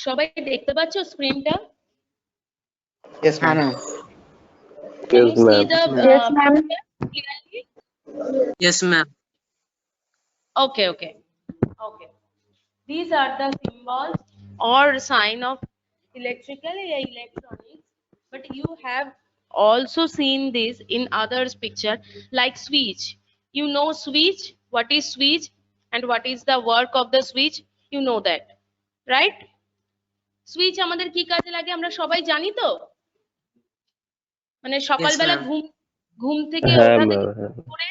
সবাই দেখতে পাচ্ছ স্ক্রিনটা? Yes, ma'am. Can you see the Yes, ma'am. clearly? Yes, ma'am. Okay. These are the symbols or sign of electrical or electronics, but you have also seen this in others picture like switch. You know switch, what is switch and what is the work of the switch, you know that, right? Switch আমাদের কি কাজে লাগে আমরা সবাই জানি তো, মানে সকালবেলা ma'am. ঘুম থেকে হ্যাঁ ওঠা ম্যাম, থেকে হ্যাঁ। করে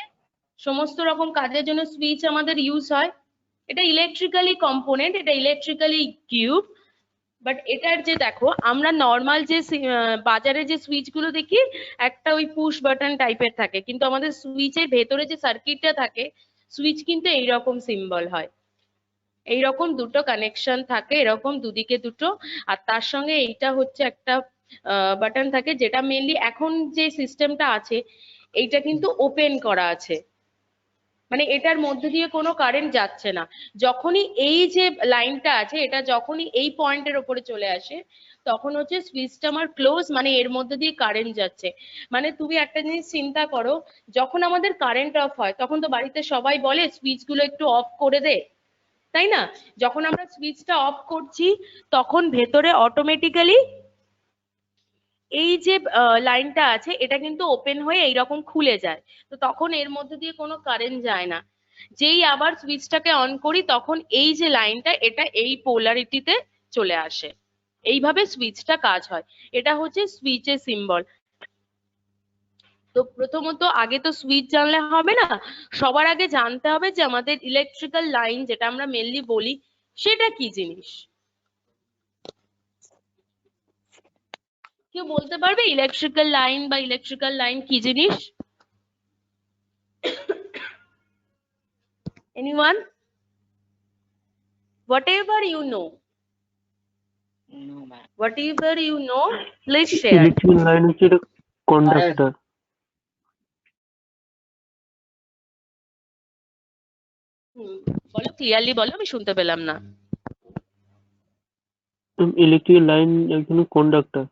সমস্ত রকম কাজের জন্য সুইচ আমাদের ইউজ হয়। এটা ইলেকট্রিক্যালি কম্পোনেন্ট, এটা ইলেকট্রিক্যালি কিউব, বাট এটার যে দেখো আমরা নর্মাল যে বাজারে যে সুইচ গুলো দেখি একটা ওই পুশ বাটন টাইপের থাকে, কিন্তু আমাদের সুইচের ভেতরে যে সার্কিটটা থাকে সুইচ কিন্তু এইরকম সিম্বল হয়, এইরকম দুটো কানেকশন থাকে, এরকম দুদিকে দুটো, আর তার সঙ্গে এইটা হচ্ছে একটা বাটন থাকে যেটা মেইনলি এখন যে সিস্টেমটা আছে এইটা কিন্তু ওপেন করা আছে, মানে এটার মধ্যে দিয়ে কোনো কারেন্ট যাচ্ছে না। যখনই এই যে লাইনটা আছে এটা যখনই এই পয়েন্টের ওপরে চলে আসে তখন হচ্ছে সুইচটা আমার ক্লোজ, মানে এর মধ্যে দিয়ে কারেন্ট যাচ্ছে। মানে তুমি একটা জিনিস চিন্তা করো, যখন আমাদের কারেন্ট অফ হয় তখন তো বাড়িতে সবাই বলে সুইচ গুলো একটু অফ করে দে, তাই না? যখন আমরা সুইচটা অফ করছি তখন ভেতরে অটোমেটিক্যালি এই যে লাইনটা আছে এটা কিন্তু ওপেন হয়ে এইরকম খুলে যায়, তো তখন এর মধ্যে দিয়ে কোনো কারেন্ট যায় না। যেই আবার সুইচটাকে অন করি তখন এই যে লাইনটা এটা এই পোলারিটিতে চলে আসে, এইভাবে সুইচটা কাজ হয়। এটা হচ্ছে সুইচের সিম্বল। তো প্রথমত আগে তো সুইচ জানলে হবে না, সবার আগে জানতে হবে যে আমাদের ইলেকট্রিক্যাল লাইন যেটা আমরা মেনলি বলি সেটা কি জিনিস। কেউ বলতে পারবে ইলেকট্রিক্যাল লাইন বা ইলেকট্রিক্যাল লাইন কি জিনিস? Anyone? whatever you know No, ma'am. whatever you know please share. Electric line হচ্ছে এটা কন্ডাক্টর। বলো, ক্লিয়ারলি বলো, আমি শুনতে পেলাম না। ইলেকট্রিক লাইন একজন কন্ডাক্টর।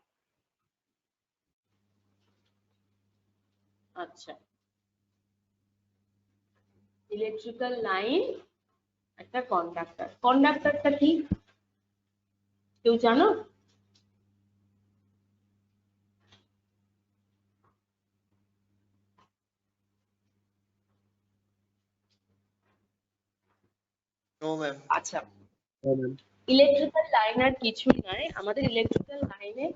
আচ্ছা, ইলেকট্রিক্যাল লাইন একটা কন্ডাক্টর। কন্ডাক্টরটা কি কেউ জানো? No, ma'am. আচ্ছা, ইলেকট্রিক্যাল লাইন আর কিছুই নয়, আমাদের ইলেকট্রিক্যাল লাইনে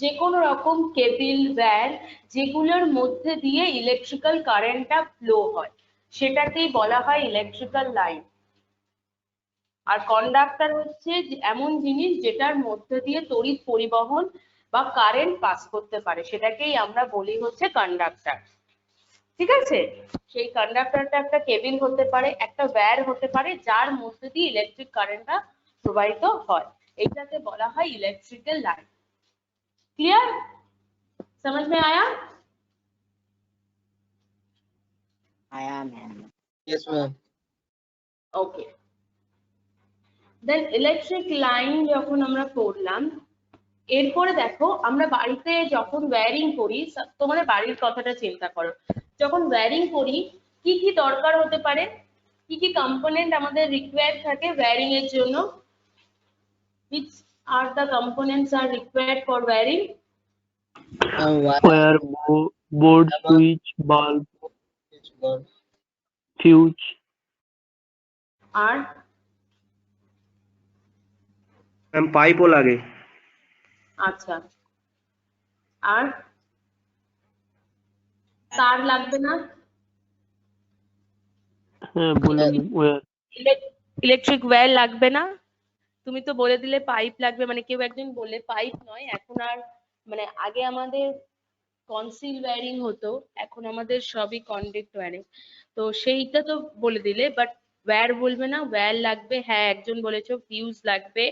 যে কোনো রকম কেবল ওয়্যার যেগুলোর মধ্যে দিয়ে ইলেকট্রিক্যাল কারেন্টটা ফ্লো হয় সেটাকেই বলা হয় ইলেকট্রিক্যাল লাইন। আর কন্ডাক্টর হচ্ছে এমন জিনিস যেটার মধ্যে দিয়ে তড়িৎ পরিবহন বা কারেন্ট পাস করতে পারে, সেটাকেই আমরা বলি হচ্ছে কন্ডাক্টর। ঠিক আছে, সেই কন্ডাক্টরটা একটা কেবল হতে পারে, একটা ওয়্যার হতে পারে যার মধ্যে দিয়ে ইলেকট্রিক কারেন্টটা প্রবাহিত হয়, এইটাকে বলা হয় ইলেকট্রিক্যাল লাইন। ক্লিয়ার? समझ में आया? आया, ma'am. Yes, ma'am. ওকে, দেন ইলেকট্রিক লাইন যখন আমরা পড়লাম, এরপরে দেখো আমরা বাড়িতে যখন ওয়্যারিং করি, তোমাদের বাড়ির কথাটা চিন্তা করো, যখন ওয়্যারিং করি কি কি দরকার হতে পারে, কি কি কম্পোনেন্ট আমাদের রিকোয়ার্ড থাকে ওয়্যারিং এর জন্য? which are the components are required for wiring? Wire, board, switch, bulb, fuse. আর পাইপও লাগে। আচ্ছা, আর তার লাগবে না? হ্যাঁ বললাম ওয়্যার। ইলেকট্রিক ওয়্যার লাগবে না? তুমি তো বলে দিলে পাইপ লাগবে, মানে কেউ একজন বললে পাইপ নয় এখন আর, মানে আগে আমাদের কনসিল ওয়্যারিং হতো, এখন আমাদের সবই কন্ডাক্ট ওয়্যারিং, তো সেইটা তো বলে দিলে, বাট ওয়্যার বলবে না? ওয়্যার লাগবে, হ্যাঁ একজন বলেছো ফিউজ লাগবে,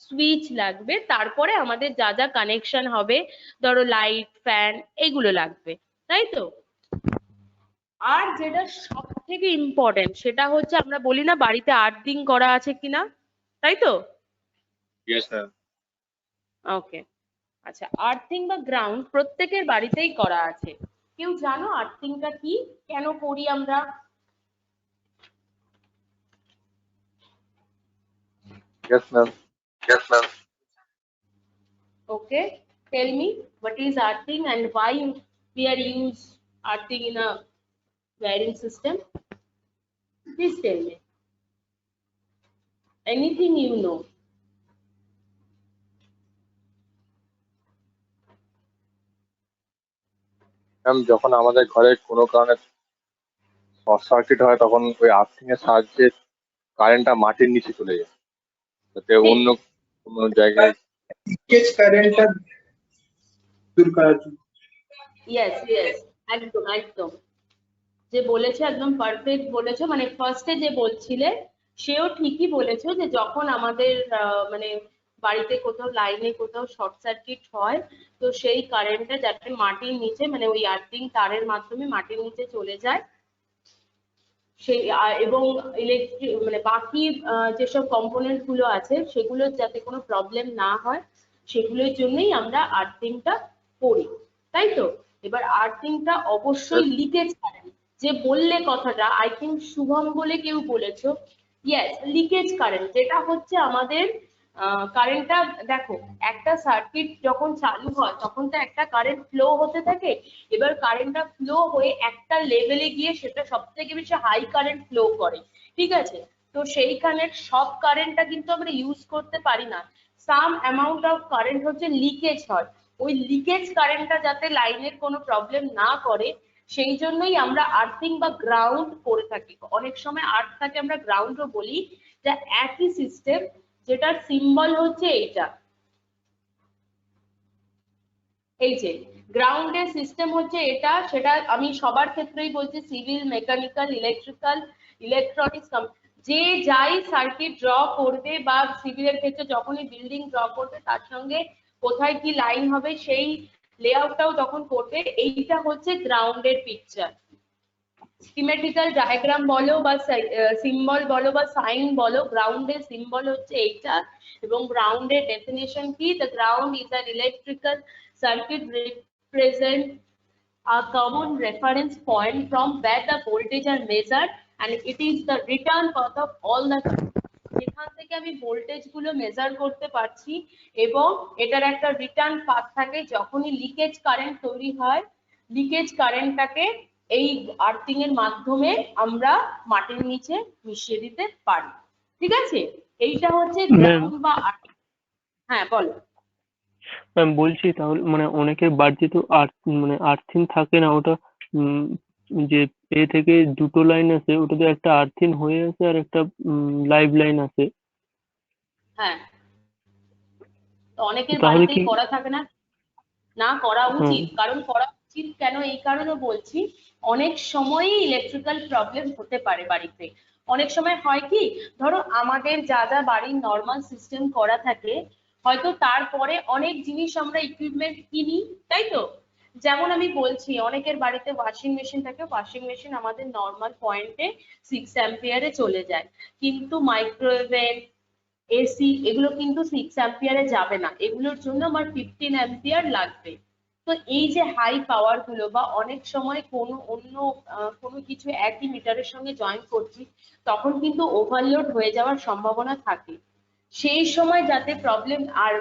সুইচ লাগবে, তারপরে আমাদের যা যা কানেকশন হবে ধরো লাইট, ফ্যান, এগুলো লাগবে, তাই তো? আর যেটা সব থেকে ইম্পর্টেন্ট সেটা হচ্ছে আমরা বলি না বাড়িতে আর্থিং করা আছে কিনা, তাই তো? Yes, sir. ওকে, আচ্ছা আর্থিং বা গ্রাউন্ড প্রত্যেকের বাড়িতেই করা আছে। কেউ জানো আর্থিংটা কি, কেন করি আমরা? Yes, ma'am. Yes, ma'am. Okay, tell me what is earthing and why we are use earthing in a wiring system. Please tell me anything you know. Ma'am, যখন আমাদের ঘরে কোনো কারণে শর্ট সার্কিট হয় তখন ওই আর্থিং এর সাহায্যে কারেন্টটা মাটির নিচে চলে যায়, যাতে অন্য কোনো জায়গায় লিকেজ কারেন্টটা দূর করার জন্য। ইয়েস ইয়েস, একদম একদম, যে বলেছে একদম পারফেক্ট বলেছো। মানে ফার্স্টে যে বলছিলে সেও ঠিকই বলেছো, যে যখন আমাদের মানে বাড়িতে কোথাও লাইনে কোথাও শর্ট সার্কিট হয়, তো সেই কারেন্টটা যাতে মাটির নিচে, মানে ওই আর্থিং তারের মাধ্যমে মাটির নিচে চলে যায়, সেই এবং ইলেকট্রিক মানে বাকি যেসব কম্পোনেন্ট গুলো আছে সেগুলোর যাতে কোনো প্রবলেম না হয়, সেগুলোর জন্যই আমরা আর্থিংটা করি, তাই তো? এবার আর্থিংটা অবশ্যই লিকেজ কারেন্ট, যে বললে কথাটা আই থিঙ্ক শুভম বলে কেউ বলেছো, ইয়েস লিকেজ কারেন্ট, যেটা হচ্ছে আমাদের কারেন্টটা দেখো, একটা সার্কিট যখন চালু হয় তখন তো একটা কারেন্ট ফ্লো হতে থাকে। এবার কারেন্টটা ফ্লো হয়ে একটা লেভেলে গিয়ে সেটা সব থেকে বেশি হাই কারেন্ট ফ্লো করে, ঠিক আছে? তো সেইখানে সব কারেন্টটা কিন্তু আমরা ইউজ করতে পারি না, সাম অ্যামাউন্ট অফ কারেন্ট হচ্ছে লিকেজ হয়। ওই লিকেজ কারেন্টটা যাতে লাইনের কোনো প্রবলেম না করে, সেই জন্যই আমরা আর্থিং বা গ্রাউন্ড করে থাকি। অনেক সময় আর্থটাকে আমরা গ্রাউন্ডও বলি, যা একই সিস্টেম, যেটার সিম্বল হচ্ছে এইটা, এই যে গ্রাউন্ডের সিস্টেম হচ্ছে এটা। সেটা আমি সবার ক্ষেত্রেই বলছি, সিভিল, মেকানিক্যাল, ইলেকট্রিক্যাল, ইলেকট্রনিক্স, যে যাই সার্কিট ড্র করবে বা সিভিলের ক্ষেত্রে যখনই বিল্ডিং ড্র করবে তার সঙ্গে কোথায় কি লাইন হবে সেই লেআউটটাও যখন করবে, এইটা হচ্ছে গ্রাউন্ডের পিকচার। স্কিমেটিক্যাল ডায়াগ্রাম বলো বা সিম্বল বলো বা সাইন বলো, গ্রাউন্ডের সিম্বল হচ্ছে এইটা। এবং গ্রাউন্ডের ডেফিনেশন কি? The ground is an electrical circuit represent a common reference point from where the voltage are measured and it is the return path of all the, যেখান থেকে আমি ভোল্টেজ গুলো মেজার করতে পারছি, এবং এটার একটা রিটার্ন পাথ থাকে। যখনই লিকেজ কারেন্ট তৈরি হয়, লিকেজ কারেন্টটাকে এই আর্থিং এর মাধ্যমে আমরা মাটির নিচে মিশিয়ে দিতে পারি, ঠিক আছে? এইটা হচ্ছে গ্রাউন্ড বা আর্থিং। হ্যাঁ বলো। ম্যাম বলছি তাহলে মানে অনেকের বাড়িতে তো মানে আর্থিং থাকে না, ওটা যে এ থেকে দুটো লাইন আছে, ওটাতে একটা আর্থিং হয়ে আছে আর একটা লাইভ লাইন আছে। হ্যাঁ, তো অনেকের তাহলে বাড়িতেই কি করা থাকে না, না করা উচিত। কারণ করা উচিত কেন, এই কারণে বলছি, অনেক সময়ই ইলেকট্রিক্যাল প্রবলেম হতে পারে বাড়িতে। অনেক সময় হয় কি, ধরো আমাদের যা যা বাড়ির নর্মাল সিস্টেম করা থাকে, হয়তো তারপরে অনেক জিনিস আমরা ইকুইপমেন্ট কিনি, তাই তো? যেমন আমি বলছি, অনেকের বাড়িতে ওয়াশিং মেশিন থাকে, ওয়াশিং মেশিন আমাদের নর্মাল পয়েন্টে 6 অ্যাম্পিয়ারে চলে যায়, কিন্তু মাইক্রোওয়েভ, এসি এগুলো কিন্তু 6 অ্যাম্পিয়ারে যাবে না, এগুলোর জন্য আমার 15 অ্যাম্পিয়ার লাগবে। তো এই যে হাই পাওয়ার গুলো, বা অনেক সময় কোনো অন্য কোনো কিছু একই মিটারের সঙ্গে জয়েন করছি, তখন কিন্তু ওভারলোড হয়ে যাওয়ার সম্ভাবনা থাকে। সেই সময় যাতে প্রবলেম, আর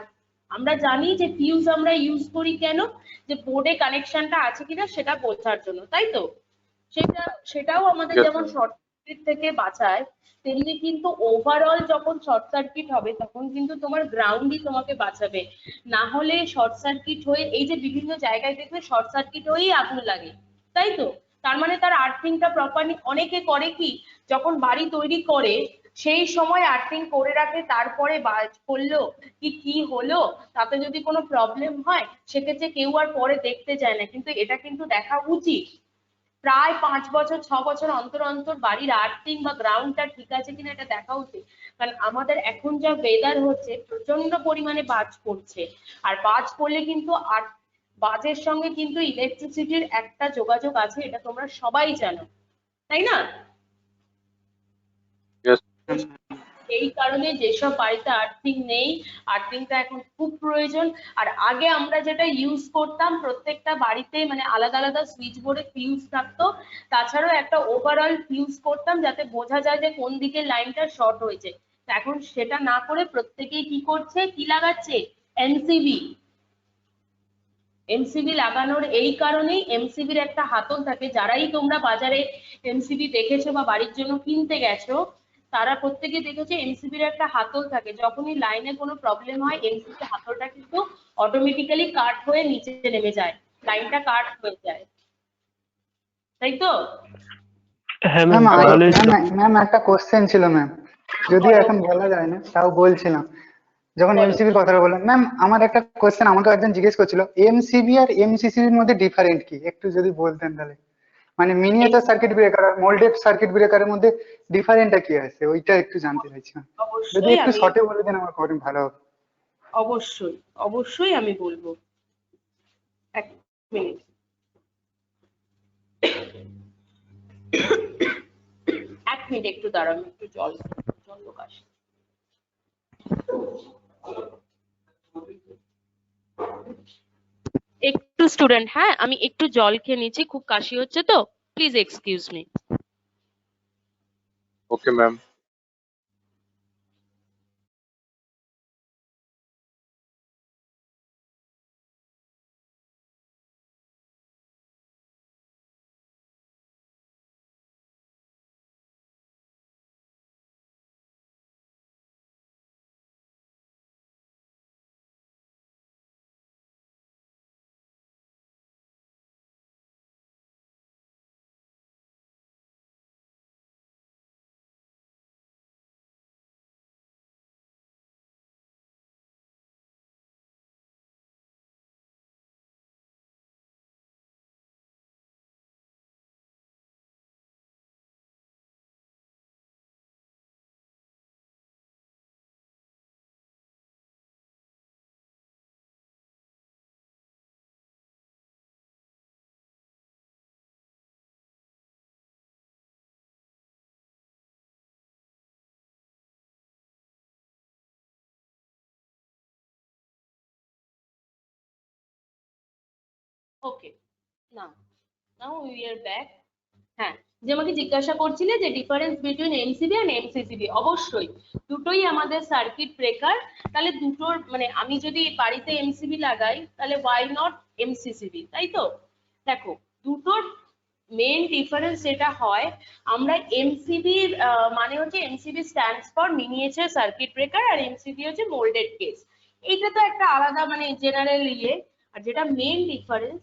আমরা জানি যে ফিউজ আমরা ইউজ করি কেন, যে বোর্ডে কানেকশনটা আছে কিনা সেটা বোঝার জন্য, তাই তো? সেটাও আমাদের Yes, যেমন ma'am. শর্ট সার্কিট থেকে বাঁচায়, তেমনি কিন্তু ওভারঅল যখন শর্ট সার্কিট হবে তখন কিন্তু তোমার গ্রাউন্ডই তোমাকে বাঁচাবে। না হলে শর্ট সার্কিট হয়ে, এই যে বিভিন্ন জায়গায় দেখবে শর্ট সার্কিট হয়েই আগুন লাগে, তাই তো? তার মানে তার আর্থিংটা প্রপারলি অনেকে করে কি, যখন বাড়ি তৈরি করে সেই সময় আর্থিং করে রাখে, তারপরে বাজ পড়লো কি কি হলো, তাতে যদি কোনো প্রবলেম হয় সেক্ষেত্রে কেউ আর পরে দেখতে যায় না। কিন্তু এটা কিন্তু দেখা উচিত, প্রায় 5 বছর 6 বছর অন্তর অন্তর বাড়ির আর্থিং বা গ্রাউন্ডটা ঠিক আছে কিনা এটা দেখা উচিত। কারণ আমাদের এখন যা ওয়েদার হচ্ছে, প্রচন্ড পরিমাণে বাজ পড়ছে, আর বাজ পড়লে কিন্তু বাজের সঙ্গে কিন্তু ইলেকট্রিসিটির একটা যোগাযোগ আছে, এটা তোমরা সবাই জানো, তাই না? Yes. এই কারণে যেসব বাড়িতে আর্থিং নেই, আর্থিংটা এখন খুব প্রয়োজন। আর আগে আমরা যেটা ইউজ করতাম, প্রত্যেকটা বাড়িতে মানে আলাদা আলাদা সুইচ বোর্ডে ফিউজ থাকতো, তাছাড়াও একটা ওভারঅল ফিউজ করতাম যাতে বোঝা যায় যে কোন দিকে লাইনটা শর্ট হয়েছে। এখন সেটা না করে প্রত্যেকেই কি করছে, কি লাগাচ্ছে, এমসিবি। এমসিবি লাগানোর এই কারণেই, এমসিবির একটা হাতল থাকে, যারাই তোমরা বাজারে এমসিবি দেখেছো বা বাড়ির জন্য কিনতে গেছো তারা প্রত্যেকে দেখেছে এমসিবির একটা হাতল থাকে। যখনই লাইনে কোনো প্রবলেম হয় এমসিবি হাতলটা কিন্তু অটোমেটিক্যালি কাট হয়ে নিচে নেমে যায়, লাইনটা কাট হয়ে যায়, তাই তো? হ্যাঁ ম্যাম ম্যাম, তাহলে ম্যাম একটা কোশ্চেন ছিল ম্যাম, যদিও এখন বলা যায় না তাও বলছিলাম। যখন এমসিবির কথাটা বললাম ম্যাম, আমার একটা কোশ্চেন আমাকে একজন জিজ্ঞেস করছিল, এমসিবি আর এমসিসিবির মধ্যে ডিফারেন্ট কি, একটু যদি বলতেন তাহলে। মানে মিনিয়েচার সার্কিট ব্রেকার আর মোল্ডেড সার্কিট ব্রেকারের মধ্যে ডিফারেন্টটা কি আছে, ওইটা একটু জানতে চাইছিলাম। যদি অবশ্যই একটু আমি, শর্টে বলে দেন আমার খুব ভালো হবে। অবশ্যই অবশ্যই আমি বলবো। এক মিনিট। এক মিনিট একটু দাঁড়ান, একটু জল লোক আসে। একটু স্টুডেন্ট, হ্যাঁ আমি একটু জল খেয়ে নিচ্ছি, খুব কাশি হচ্ছে তো, please excuse me. Okay ma'am. Okay, now we are back. হ্যাঁ, যে আমাকে জিজ্ঞাসা করছিলে যে difference between MCB and MCCB, অবশ্যই দুটোই আমাদের সার্কিট ব্রেকার। তাহলে দুটোর মানে আমি যদি বাড়িতে এমসিবি লাগাই তাহলে ওয়াই নট এমসিসিবি, তাই তো? দেখো দুটোর মেন ডিফারেন্স যেটা হয়, আমরা এমসিবির মানে হচ্ছে MCB stands for miniature circuit breaker, আর এমসিবি হচ্ছে মোল্ডেড কেস। এইটা তো একটা আলাদা মানে জেনারেল ইয়ে। আর যেটা মেন ডিফারেন্স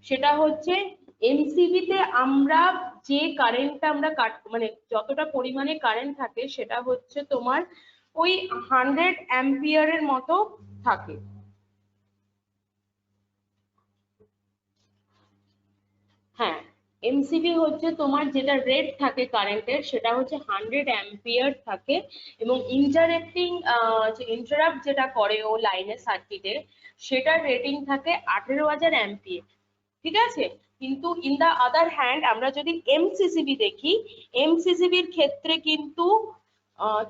সেটা হচ্ছে এমসিবি তে আমরা যে কারেন্টটা আমরা মানে যতটা পরিমাণে কারেন্ট থাকে সেটা হচ্ছে তোমার ওই 100 অ্যাম্পিয়ারের মতো থাকে। হ্যাঁ, এমসিবি হচ্ছে তোমার যেটা রেট থাকে কারেন্টের সেটা হচ্ছে 100 অ্যাম্পিয়ার থাকে, এবং ইন্টারাপ্টিং যে ইন্টারাপ্ট যেটা করে ও লাইনের সার্কিটে সেটার রেটিং থাকে 18,000 অ্যাম্পিয়ার, ঠিক আছে? কিন্তু ইন দা আদার হ্যান্ড আমরা যদি এমসিসিবি দেখি, এমসিসিবির ক্ষেত্রে কিন্তু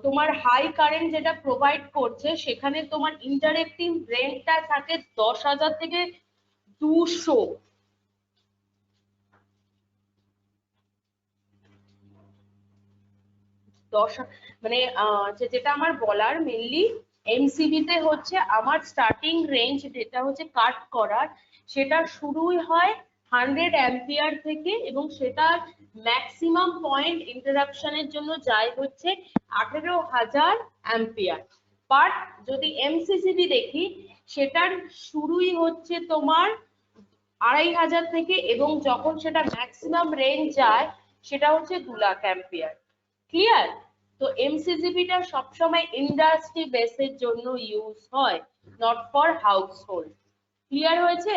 তোমার হাই কারেন্ট যেটা প্রোভাইড করছে সেখানে তোমার ইন্টারেক্টিং রেটটা থাকে 10,000 থেকে 200। মানে যেটা আমার বলার মেনলি এমসিবি তে হচ্ছে আমার স্টার্টিং রেঞ্জ যেটা হচ্ছে কাট করার, সেটা শুরুই হয় 100 অ্যাম্পিয়ার থেকে, এবং সেটা ম্যাক্সিমাম পয়েন্ট ইন্টারাপশনের জন্য যায় হচ্ছে 18,000 অ্যাম্পিয়ার। বাট যদি এমসিসিবি দেখি সেটার শুরুই হচ্ছে তোমার 2,500 থেকে, এবং যখন সেটা ম্যাক্সিমাম রেঞ্জ যায় সেটা হচ্ছে 2 লাখ অ্যাম্পিয়ার। ক্লিয়ার? তো এমসিসিবিটা সবসময় ইন্ডাস্ট্রি বেসের জন্য ইউজ হয়, not for house hold. Clear হয়েছে?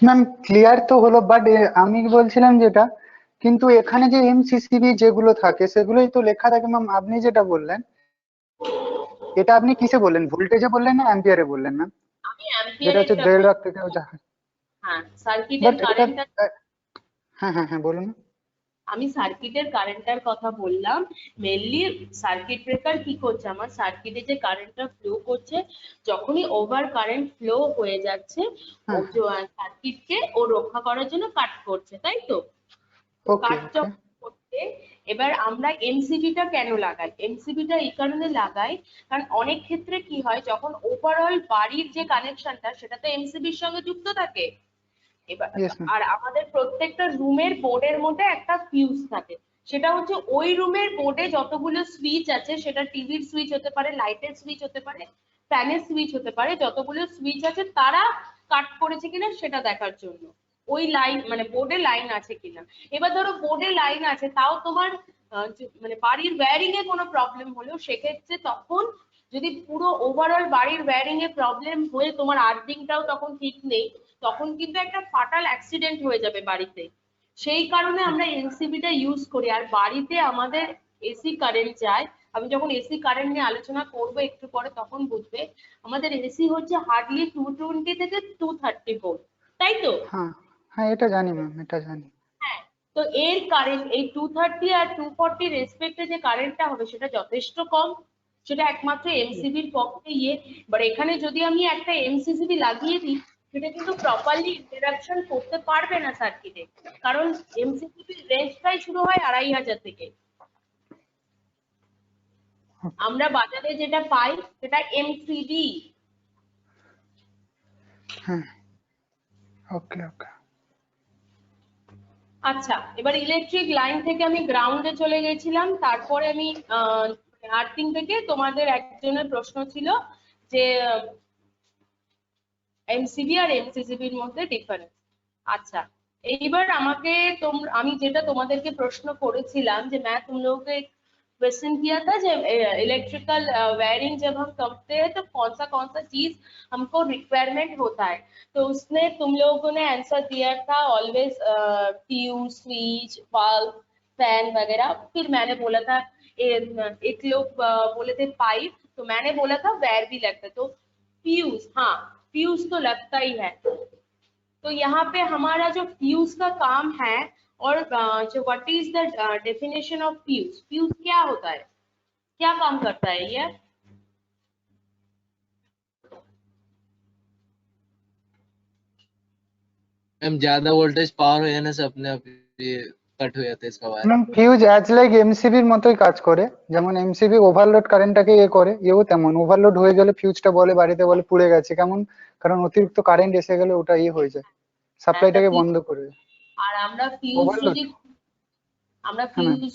ম্যাম ক্লিয়ার তো হলো, বাট আমি বলছিলাম যেটা, কিন্তু এখানে যে এমসিসিবি যেগুলো থাকে সেগুলোই তো লেখা থাকে ম্যাম। আপনি যেটা বললেন এটা আপনি কিসে বললেন, ভোল্টেজে বললেন না অ্যাম্পিয়ারে বললেন ম্যাম? আমি যেটা হচ্ছে অ্যাম্পিয়ারেরটা 1.5 লাখ থেকে হ্যাঁ, সার্কিটের বাট এটা কারেন্টটা। হ্যাঁ হ্যাঁ হ্যাঁ বলুন। আমি সার্কিটের কারেন্টটার কথা বললাম। মেনলি সার্কিট ব্রেকার কি করছে, আমার সার্কিটে যে কারেন্টটা ফ্লো করছে, যখনই ওভার কারেন্ট ফ্লো হয়ে যাচ্ছে, ও সার্কিটকে ও রক্ষা করার জন্য কাট করছে, তাই তো? ওকে কাট ওকে যখন করছে, এবার আমরা এমসিবিটা কেন লাগাই? এমসিবিটা এই কারণে লাগাই, কারণ অনেক ক্ষেত্রে কি হয়, যখন ওভারঅল বাড়ির যে কানেকশনটা সেটা তো এমসিবির সঙ্গে যুক্ত থাকে। এবার ইয়েস ম্যাম আর আমাদের প্রত্যেকটা রুমের বোর্ডের মধ্যে একটা ফিউজ থাকে, সেটা হচ্ছে ওই রুমের বোর্ডে যতগুলো সুইচ আছে, সেটা টিভির সুইচ হতে পারে, লাইটের সুইচ হতে পারে, ফ্যানের সুইচ হতে পারে, যতগুলো সুইচ আছে তারা কাট করেছে কিনা সেটা দেখার জন্য, ওই লাইন মানে বোর্ডে লাইন আছে কিনা। এবার ধরো বোর্ডে লাইন আছে, তাও তোমার মানে বাড়ির ওয়্যারিং এ কোনো প্রবলেম হলো, সেক্ষেত্রে তখন যদি পুরো ওভারঅল বাড়ির ওয়্যারিং এ প্রবলেম হয়ে তোমার আর্থিংটাও তখন ঠিক নেই, তখন কিন্তু একটা ফাটাল অ্যাক্সিডেন্ট হয়ে যাবে বাড়িতে। সেই কারণে আমরা এমসিবিটা ইউজ করি। আর বাড়িতে আমাদের এসি কারেন্ট যায়, আমি যখন এসি কারেন্ট নিয়ে আলোচনা করবো একটু পরে তখন বুঝবে, আমাদের এসি হচ্ছে হার্ডলি 220 থেকে 230 ভোল্ট, তাই তো? হ্যাঁ হ্যাঁ এটা জানি ম্যাম, এটা জানি। হ্যাঁ, তো এর কারেন্ট এই 230 আর 240 রেসপেক্টে যে কারেন্টটা হবে সেটা যথেষ্ট কম, সেটা একমাত্র এমসিবির পক্ষে এবার এখানে যদি আমি একটা এমসিসিবি লাগিয়ে দিই, সেটা কিন্তু প্রপারলি ইন্টারাকশন করতে পারবে না সার্কিটে, কারণ এমসিসিবির রেঞ্জটাই শুরু হয় 2500 থেকে। আমরা বাজারে যেটা পাই সেটা এমসিবি। হ্যাঁ ওকে ওকে আচ্ছা, এবার ইলেকট্রিক লাইন থেকে আমি গ্রাউন্ডে চলে গেছিলাম, তারপরে আমি আর্থিং থেকে তোমাদের একজনের প্রশ্ন ছিল যে এমসিবি আর এমসিসিবির মধ্যে ডিফারেন্স। আচ্ছা, এইবার আমাকে আমি যেটা তোমাদেরকে প্রশ্ন করেছিলাম যে मैं तुम लोगों को एक क्वेश्चन किया था जो इलेक्ट्रिकल वायरिंग जब हम करते हैं तो कौन सा चीज हमको रिक्वायरमेंट होता है, तो उसने तुम लोगों ने आंसर दिया था always fuse, switch, bulb, fan वगैरह। फिर मैंने बोला था एक लोग बोले थे पाइप, तो मैंने बोला था वायर भी लगता है, तो फ्यूज, हाँ फ्यूज तो लगता ही है। तो यहाँ पे हमारा जो फ्यूज का काम है, और जो what is the definition of fuse, fuse क्या होता है, क्या काम करता है ये? मैम ज्यादा वोल्टेज पावर हो जाने से अपने आप ये कट हो जाता है इसका wire. Ma'am fuse as like এমসিবির মতোই কাজ করে, যেমন এমসিবি ওভারলোড কারেন্টটাকে করে, এও তেমন ওভারলোড হয়ে গেলে ফিউজটা বলে বাড়িতে বলে পুড়ে গেছে কেমন, কারণ অতিরিক্ত কারেন্ট এসে গেলে ওটা হয়ে যায়, সাপ্লাইটাকে বন্ধ করে দেয়। আর আমরা ফিউজ ওভারলোড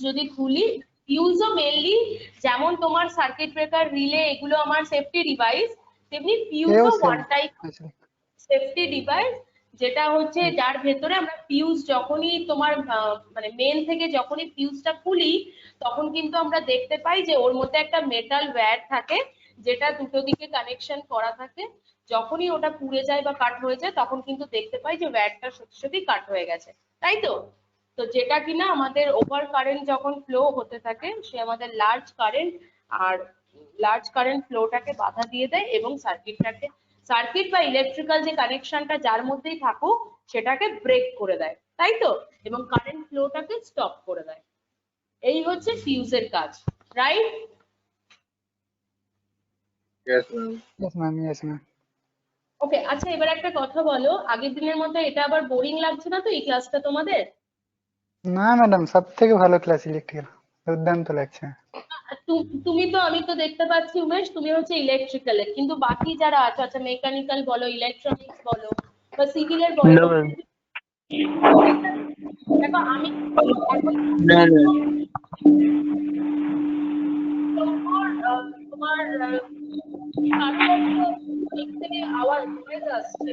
যদি খুলি, ফিউজও মেইনলি যেমন তোমার সার্কিট ব্রেকার, রিলে, এগুলো আমার সেফটি ডিভাইস, তেমনি ফিউজও ওয়ান টাইপ সেফটি ডিভাইস, যেটা হচ্ছে যার ভেতরে আমরা ফিউজ যখনই তোমার মানে মেন থেকে যখনই ফিউজটা খুলি, তখন কিন্তু আমরা দেখতে পাই যে ওর মধ্যে একটা মেটাল ওয়্যার থাকে, যেটা দুটো দিকে কানেকশন করা থাকে। যখনই ওটা পুড়ে যায় বা কাট হয়ে যায়, তখন কিন্তু দেখতে পাই যে ওয়্যারটা সত্যি সত্যি কাট হয়ে গেছে, তাই তো? তো যেটা কিনা আমাদের ওভার কারেন্ট যখন ফ্লো হতে থাকে, সে আমাদের লার্জ কারেন্ট ফ্লোটাকে বাধা দিয়ে দেয়, এবং সার্কিট বা ইলেকট্রিক্যাল যে কানেকশনটা যার মধ্যেই থাকুক সেটাকে ব্রেক করে দেয়, তাই তো? এবং কারেন্ট ফ্লোটাকে স্টপ করে দেয়। এই হচ্ছে ফিউজের কাজ, right? Yes, ma'am. Yes ma'am yes ma'am. Okay, আচ্ছা এবার একটা কথা বলো, আগের দিনের মতো এটা আবার বোরিং লাগছে না তো এই ক্লাসটা তোমাদের? না ম্যাডাম, সব থেকে ভালো ক্লাস ইলেকট্রিক্যাল, দুর্দান্ত লাগছে। তুমি তো, আমি তো দেখতে পাচ্ছি উমেশ, তুমি হচ্ছে ইলেকট্রিক্যালের, কিন্তু বাকি যারা আছে, আচ্ছা মেকানিক্যাল বলো, ইলেকট্রনিক্স বলো, বা সিভিলের বলো, না ম্যাম, দেখো আমি এখন না না তোমার কারো দেখতে আওয়াজ নয়েজ আসছে।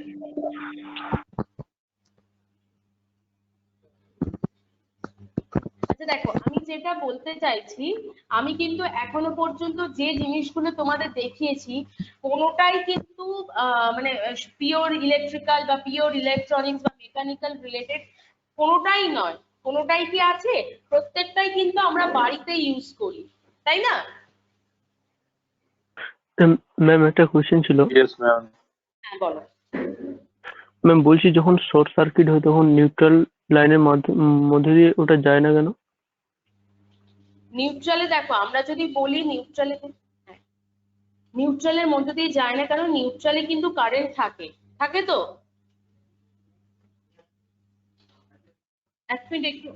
আচ্ছা দেখো, আমি যেটা বলতে চাইছি, আমি কিন্তু এখনো পর্যন্ত যে জিনিসগুলো তোমাদের দেখিয়েছি, কোনোটাই কিন্তু মানে পিওর ইলেকট্রিক্যাল বা পিওর ইলেকট্রনিক্স বা মেকানিক্যাল রিলেটেড কোনোটাই নয়। কোনোটাই কি আছে? প্রত্যেকটাই কিন্তু আমরা বাড়িতে ইউজ করি, তাই না? ম্যাম একটা কোশ্চেন ছিল। Yes, ma'am. হ্যাঁ বলো। ম্যাম বলছি, যখন শর্ট সার্কিট হয় তখন নিউট্রাল লাইনের মধ্যে দিয়ে ওটা যায় না কেন? নিউট্রালে দেখো, আমরা যদি বলি নিউট্রালের মধ্যে দিয়ে যায় না কারণ নিউট্রালে কিন্তু কারেন্ট থাকে, থাকে তো। এক মিনিট একটু।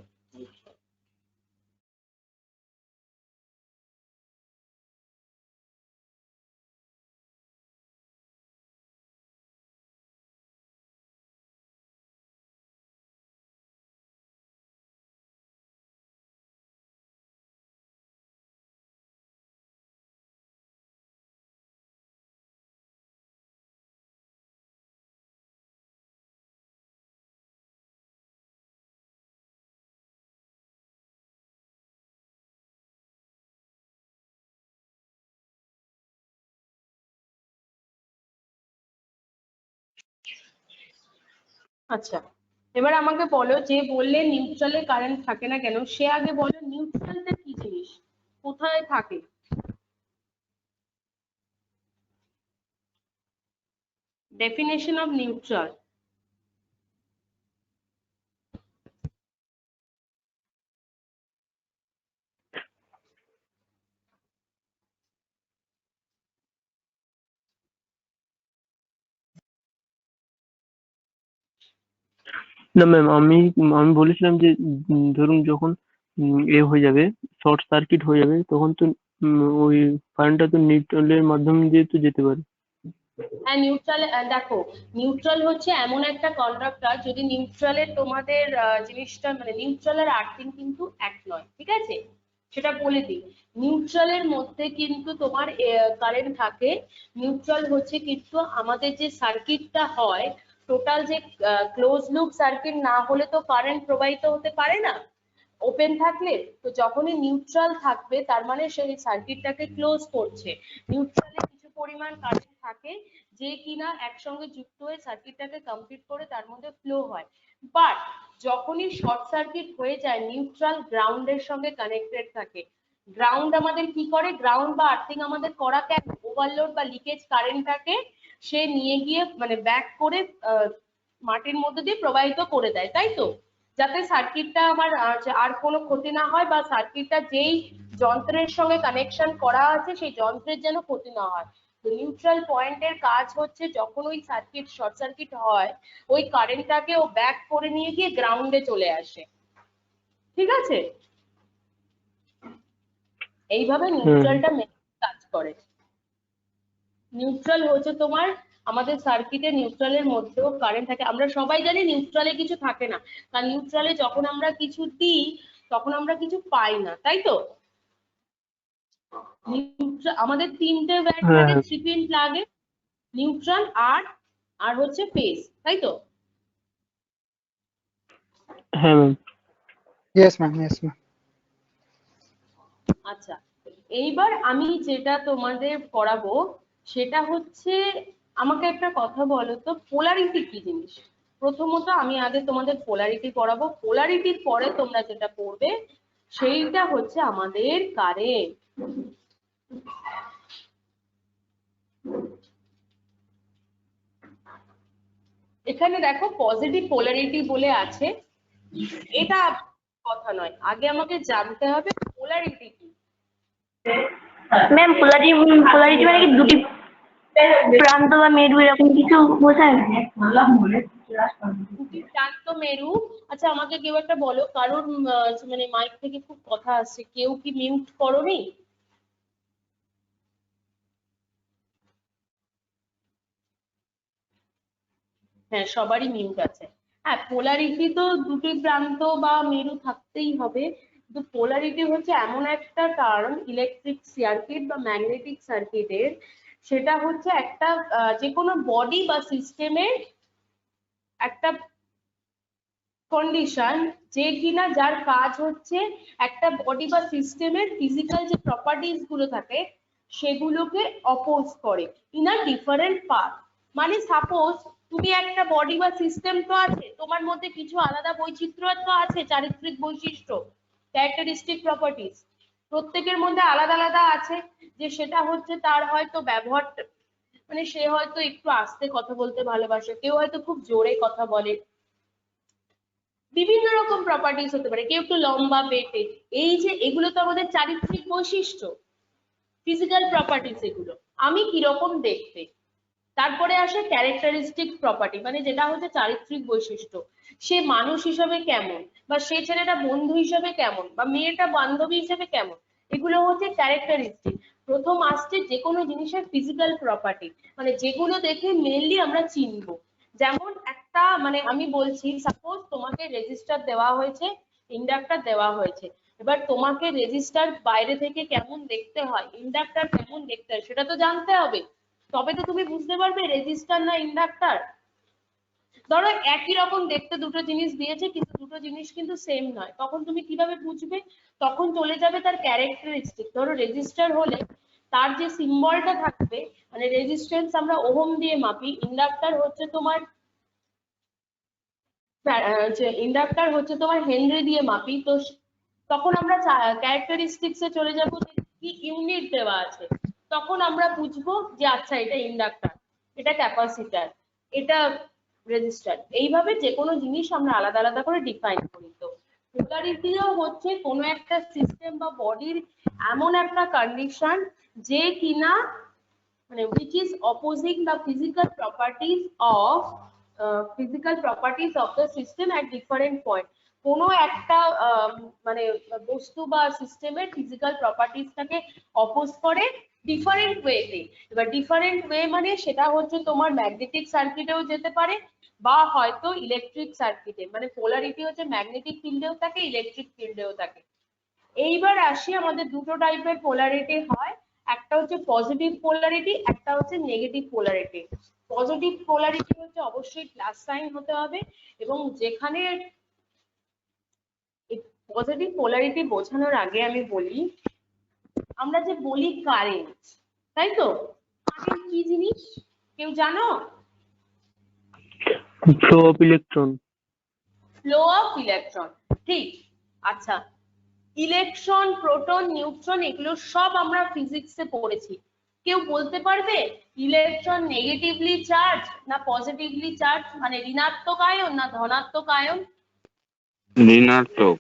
আচ্ছা, এবার আমাকে বলো, যে বললে নিউট্রালে কারেন্ট থাকে না কেন, সে আগে বলো নিউট্রালটা কি জিনিস, কোথায় থাকে? Definition of neutral. না ম্যাম, আমি আমি বলেছিলাম যে ধরুন যখন এ হয়ে যাবে, শর্ট সার্কিট হয়ে যাবে, তখন তো ওই কারেন্টটা তো নিউট্রালের মাধ্যম দিয়ে তো যেতে পারে। হ্যাঁ, নিউট্রাল দেখো, নিউট্রাল হচ্ছে এমন একটা কন্ডাক্টর, যদি নিউট্রালের তোমাদের জিনিসটা মানে নিউট্রাল আর আর্থিং কিন্তু এক নয়, ঠিক আছে, সেটা বলে দিই। নিউট্রালের মধ্যে কিন্তু তোমার কারেন্ট থাকে। নিউট্রাল হচ্ছে কিন্তু আমাদের যে সার্কিটটা হয়, টোটাল যে ক্লোজ লুপ সার্কিট না হলে তো কারেন্ট প্রবাহিত হতে পারে না ওপেন থাকলে। তো যখনই নিউট্রাল থাকবে তার মানে সেই সার্কিটটাকে ক্লোজ করছে। নিউট্রালে কিছু পরিমাণ কারেন্ট থাকে যে কিনা একসঙ্গে যুক্ত হয়ে সার্কিটটাকে কমপ্লিট করে তার মধ্যে ফ্লো হয়। বাট যখনই শর্ট সার্কিট হয়ে যায়, নিউট্রাল গ্রাউন্ডের সঙ্গে কানেক্টেড থাকে। গ্রাউন্ড আমাদের কি করে, গ্রাউন্ড বা আর্থিং আমাদের করা কেন, ওভারলোড বা লিকেজ কারেন্টটাকে সে নিয়ে গিয়ে মানে ব্যাক করে মাটির মধ্যে দিয়ে প্রবাহিত করে দেয়, তাই তো, যাতে সার্কিটটা আমার আর কোনো ক্ষতি না হয়, বা সার্কিটটা যেই যন্ত্রের সঙ্গে কানেকশন করা আছে সেই যন্ত্রের যেন ক্ষতি না হয়। তো নিউট্রাল পয়েন্টের কাজ হচ্ছে যখন ওই সার্কিট শর্ট সার্কিট হয়, ওই কারেন্টটাকে ও ব্যাক করে নিয়ে গিয়ে গ্রাউন্ডে চলে আসে, ঠিক আছে। এইভাবে নিউট্রালটা কাজ করে। নিউট্রাল হচ্ছে তোমার আমাদের সার্কিটে নিউট্রালের মধ্যেও কারেন্ট থাকে। আমরা সবাই জানি নিউট্রালে কিছু থাকে না, কারণ নিউট্রালে যখন আমরা কিছু দিই তখন আমরা কিছু পাই না, তাই তো। আমাদের তিনটে ব্যান্ড থাকে, 3 পিন লাগে, নিউট্রাল, আর হচ্ছে ফেজ, তাই তো। হ্যাঁ ma'am. Yes ma'am, yes ma'am. আচ্ছা, এইবার আমি যেটা তোমাদের করাবো সেটা হচ্ছে, আমাকে একটা কথা বলো তো, পোলারিটি কি জিনিস। প্রথমত আমি আগে তোমাদের পোলারিটি পড়াবো, পোলারিটির পরে তোমরা যেটা পড়বে সেইটা হচ্ছে আমাদের কারেন্ট। এখানে দেখো পজিটিভ পোলারিটি বলে আছে, এটা কথা নয়, আগে আমাকে জানতে হবে পোলারিটি কি। ম্যাম, পোলারিটি মানে কি দুটি প্রান্ত বা মেরু এরকম কিছু বোঝায়? দুটি প্রান্ত মেরু। আচ্ছা, আমাকে কেউ একটা বলো, কারোর মানে মাইক থেকে খুব কথা আসছে, কেউ কি মিউট করোনি? হ্যাঁ, সবারই মিউট আছে। হ্যাঁ, পোলারিটি তো দুটি প্রান্ত বা মেরু থাকতেই হবে। কিন্তু পোলারিটি হচ্ছে এমন একটা টার্ম ইলেকট্রিক সার্কিট বা ম্যাগনেটিক সার্কিটের, সেটা হচ্ছে একটা যে কোনো বডি বা সিস্টেমের একটা কন্ডিশন, যে কিনা যার কাজ হচ্ছে একটা বডি বা সিস্টেমের ফিজিক্যাল যে প্রপার্টিজ গুলো থাকে সেগুলোকে অপোজ করে ইন আ ডিফারেন্ট পাথ। মানে সাপোজ তুমি একটা বডি বা সিস্টেম তো আছে, তোমার মধ্যে কিছু আলাদা বৈচিত্র্য তো আছে, চারিত্রিক বৈশিষ্ট্য, ক্যারেক্টারিস্টিক প্রপার্টিজ প্রত্যেকের মধ্যে আলাদা আলাদা আছে। যে সেটা হচ্ছে তার হয়তো ব্যবহার, মানে সে হয়তো একটু আস্তে কথা বলতে ভালোবাসে, কেউ হয়তো খুব জোরে কথা বলে, বিভিন্ন রকম প্রপার্টিস হতে পারে, কেউ একটু লম্বা পেটে, এই যে এগুলো তো আমাদের চারিত্রিক বৈশিষ্ট্য, ফিজিক্যাল প্রপার্টিস এগুলো, আমি কিরকম দেখতে। তারপরে আসে ক্যারেক্টারিস্টিক প্রপার্টি, মানে যেটা হচ্ছে চারিত্রিক বৈশিষ্ট্য, সে মানুষ হিসেবে কেমন, বা সে ছেলেটা বন্ধু হিসেবে কেমন, বা মেয়েটা বান্ধবী হিসেবে কেমন, এগুলো হচ্ছে ক্যারেক্টারিস্টিক। প্রথম আসছে যে কোনো জিনিসের ফিজিক্যাল প্রপার্টি, মানে যেগুলো দেখে মেনলি আমরা চিনবো। যেমন একটা মানে আমি বলছি, সাপোজ তোমাকে রেজিস্টার দেওয়া হয়েছে, ইন্ডাক্টর দেওয়া হয়েছে, এবার তোমাকে রেজিস্টার বাইরে থেকে কেমন দেখতে হয়, ইন্ডাক্টর কেমন দেখতে হয়, সেটা তো জানতে হবে, তবে তো তুমি বুঝতে পারবে রেজিস্টার না ইন্ডাক্টর। ধরো একই রকম দেখতে দুটো জিনিস দিয়েছে, কিন্তু দুটো জিনিস কিন্তু সেম নয়, তখন তুমি কিভাবে বুঝবে? তখন চলে যাবে তার ক্যারেক্টারিস্টিক। ধরো রেজিস্টার হলে তার যে সিম্বলটা থাকবে, মানে রেজিস্ট্যান্স আমরা ওহম দিয়ে মাপি, ইন্ডাক্টর হচ্ছে তোমার হেনরি দিয়ে মাপি, তো তখন আমরা ক্যারেক্টারিস্টিক্সে চলে যাব যে কি ইউনিট দেওয়া আছে, তখন আমরা বুঝবো যে আচ্ছা এটা ইন্ডাক্টর, এটা ক্যাপাসিটার, এটা রেজিস্টার। এইভাবে যে কোনো জিনিস আমরা আলাদা আলাদা করে ডিফাইন করি। তো পোলারিটিও হচ্ছে কোনো একটা সিস্টেম বা বডির এমন একটা কন্ডিশন যে কিনা মানে which is opposing the physical properties of the system at different point। কোনো একটা মানে বস্তু বা সিস্টেমের ফিজিক্যাল প্রপার্টিসটাকে অপোজ করে ডিফারেন্ট ওয়েতে। এবার ডিফারেন্ট ওয়ে মানে সেটা হচ্ছে তোমার ম্যাগনেটিক সার্কিটেও যেতে পারে, বা হয়তো ইলেকট্রিক সার্কিটে, মানে পোলারিটি হচ্ছে ম্যাগনেটিক ফিল্ডেও থাকে, ইলেকট্রিক ফিল্ডেও থাকে। এইবার আসি, আমাদের দুটো টাইপের পোলারিটি হয়, একটা হচ্ছে পজিটিভ পোলারিটি, একটা হচ্ছে নেগেটিভ পোলারিটি। পজিটিভ পোলারিটি হচ্ছে অবশ্যই প্লাস সাইন হতে হবে, এবং যেখানে পজিটিভ পোলারিটি বোঝানোর আগে আমি বলি, আমরা যে বলি কারেন্ট, তাই তো? কারেন্ট কি জিনিস কেউ জানো? Flow of electron. Flow of electron, ঠিক। আচ্ছা, ইলেকট্রন, প্রোটন, নিউট্রন এগুলো সব আমরা ফিজিক্সে পড়েছি। কেউ বলতে পারবে ইলেকট্রন নেগেটিভলি চার্জ না পজিটিভলি চার্জ, মানে ঋণাত্মক আয়ন না ধনাত্মক আয়ন? ঋণাত্মক।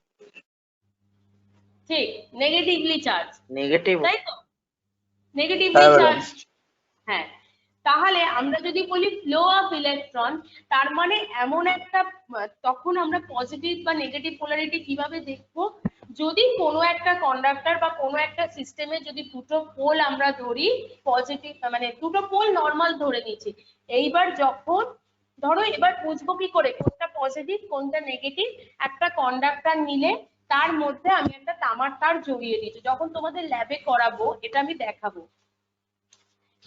ঠিক, নেগেটিভলি চার্জ, নেগেটিভ। তাই তো? Negatively charge. হ্যাঁ, তাহলে আমরা যদি বলি ফ্লো অফ ইলেকট্রন, তার মানে এমন একটা, তখন আমরা পজিটিভ বা নেগেটিভ পোলারিটি কিভাবে দেখবো? যদি কোনো একটা কন্ডাক্টর বা কোনো একটা সিস্টেমে যদি দুটো পোল আমরা ধরি, পজিটিভ মানে দুটো পোল নর্মাল ধরে নিচ্ছি, এইবার যখন ধরো, এবার বুঝবো কি করে কোনটা পজিটিভ কোনটা নেগেটিভ? একটা কন্ডাক্টর নিলে তার মধ্যে আমি একটা তামার তার জড়িয়ে দিচ্ছি, যখন তোমাদের ল্যাবে করাবো এটা আমি দেখাবো।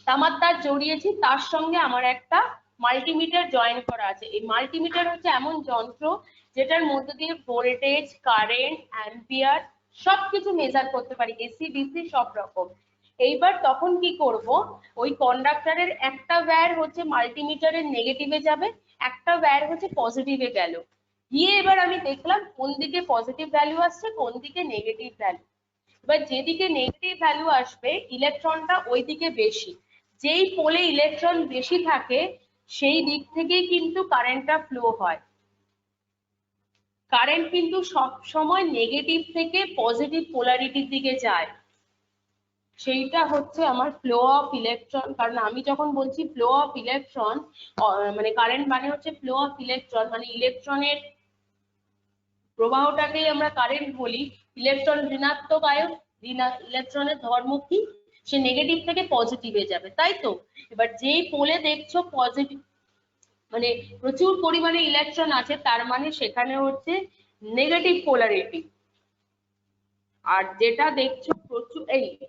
তামার তার জড়িয়েছি, তার সঙ্গে আমার একটা মাল্টিমিটার জয়েন করা আছে। এই মাল্টিমিটার হচ্ছে এমন যন্ত্র যেটার মধ্যে দিয়ে ভোল্টেজ, কারেন্ট, অ্যাম্পিয়ার সবকিছু মেজার করতে পারি, এসি ডিসি সব রকম। এইবার তখন কি করব, ওই কন্ডাক্টরের একটা ওয়্যার হচ্ছে মাল্টিমিটারের নেগেটিভে যাবে, একটা ওয়্যার হচ্ছে পজিটিভে গেল, গিয়ে এবার আমি দেখলাম কোন দিকে পজিটিভ ভ্যালু আসছে কোন দিকে নেগেটিভ ভ্যালু। এবার যেদিকে নেগেটিভ ভ্যালু আসবে ইলেকট্রনটা ওই দিকে বেশি, যেই পোলে ইলেকট্রন বেশি থাকে সেই দিক থেকেই কিন্তু কারেন্টটা ফ্লো হয়। কারেন্ট কিন্তু সব সময় নেগেটিভ থেকে পজিটিভ পোলারিটির দিকে যায়, সেইটা হচ্ছে আমার ফ্লো অফ ইলেকট্রন। কারণ আমি যখন বলছি ফ্লো অফ ইলেকট্রন, মানে কারেন্ট মানে হচ্ছে ফ্লো অফ ইলেকট্রন, মানে ইলেকট্রনের প্রবাহটাকেই আমরা কারেন্ট বলি। ইলেকট্রন ঋণাত্মক আয়ন, ইলেকট্রনের ধর্ম কি, সে নেগেটিভ থেকে পজিটিভে যাবে, তাই তো? এবার যেই পোলে দেখছো পজিটিভ মানে প্রচুর পরিমাণে ইলেকট্রন আছে, তার মানে সেখানে হচ্ছে নেগেটিভ পোলারিটি। আর যেটা দেখছো প্রচুর,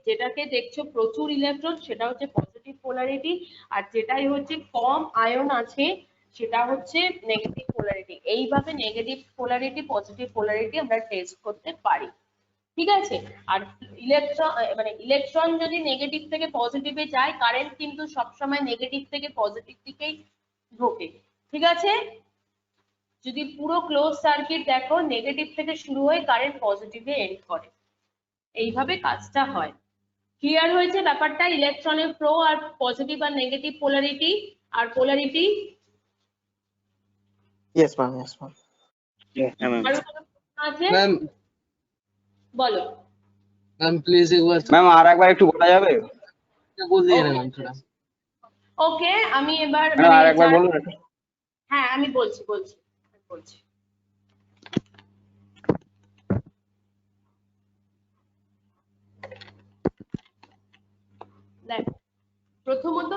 যেটাকে দেখছো প্রচুর ইলেকট্রন সেটা হচ্ছে পজিটিভ পোলারিটি, আর যেটাই হচ্ছে কম আয়ন আছে সেটা হচ্ছে নেগেটিভ পোলারিটি। এইভাবে নেগেটিভ পোলারিটি পজিটিভ পোলারিটি আমরা টেস্ট করতে পারি, ঠিক আছে? আর ইলেকট্রন যদি নেগেটিভ থেকে পজিটিভে যায়, কারেন্ট কিন্তু সবসময় নেগেটিভ থেকে পজিটিভ দিকেই ঢোকে, ঠিক আছে? যদি পুরো ক্লোজ সার্কিট দেখো, নেগেটিভ থেকে শুরু হয়ে কারেন্ট পজিটিভে এন্ড করে, এইভাবে কাজটা হয়। ক্লিয়ার হয়েছে ব্যাপারটা? ইলেকট্রনের প্রো আর পজিটিভ আর নেগেটিভ পোলারিটি আর polarity. Yes, ma'am. Yes, ma'am. হ্যাঁ ম্যাম। আরো কারো প্রশ্ন আছে? मैम বলো। मैम प्लीज एक बार ম্যাম আর একবার একটু বলা যাবে? बोल दिए ना मैम थोड़ा। ওকে, আমি এবার ম্যাম আর একবার বলুন। হ্যাঁ আমি বলছি। দেখ, প্রথমত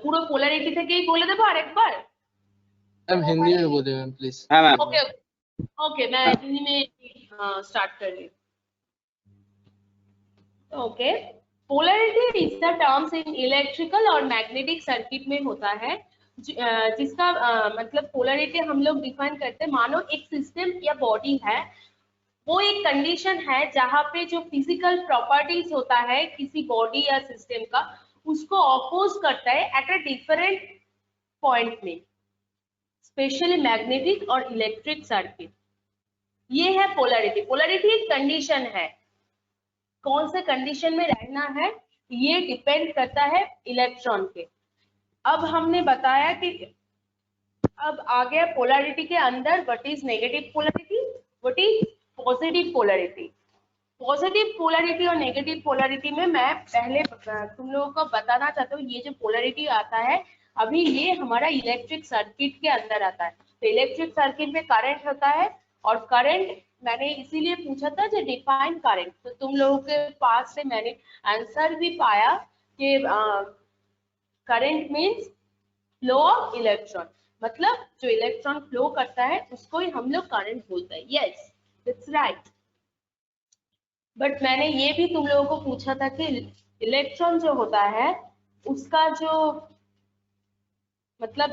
পুরো পোলারিটি থেকেই বলে দেবো আরেকবার। मैम हिंदी में बोलिए मैम प्लीज। হ্যাঁ ম্যাম। ओके ओके, मैं हिंदी में स्टार्ट कर रही हूँ। Okay, polarity is the terms in electrical और मैग्नेटिक सर्किट में होता है, जिसका मतलब पोलैरिटी हम लोग डिफाइन करते हैं। मानो एक सिस्टम या बॉडी है, वो एक कंडीशन है जहाँ पे जो फिजिकल प्रॉपर्टीज होता है किसी बॉडी या सिस्टम का, उसको अपोज करता है एट अ डिफरेंट पॉइंट में, स्पेशली मैग्नेटिक और इलेक्ट्रिक सर्किट। ये है पोलैरिटी। पोलैरिटी एक कंडीशन है, कौन से कंडीशन में रहना है ये डिपेंड करता है इलेक्ट्रॉन पे। अब हमने बताया कि अब आ गया पोलैरिटी के अंदर what is negative polarity, what is positive polarity. Positive polarity और नेगेटिव पोलैरिटी में मैं पहले तुम लोगों को बताना चाहता हूँ, ये जो पोलैरिटी आता है अभी ये हमारा इलेक्ट्रिक सर्किट के अंदर आता है। तो इलेक्ट्रिक सर्किट में करंट होता है, और करंट मैंने इसीलिए पूछा था जो डिफाइन करंट, तो तुम लोगों के पास से मैंने आंसर भी पाया कि current means flow of electron, मतलब जो इलेक्ट्रॉन फ्लो करता है उसको ही हम लोग करंट बोलते हैं। Yes that's right. बट मैंने ये भी तुम लोगों को पूछा था कि इलेक्ट्रॉन जो होता है उसका जो मतलब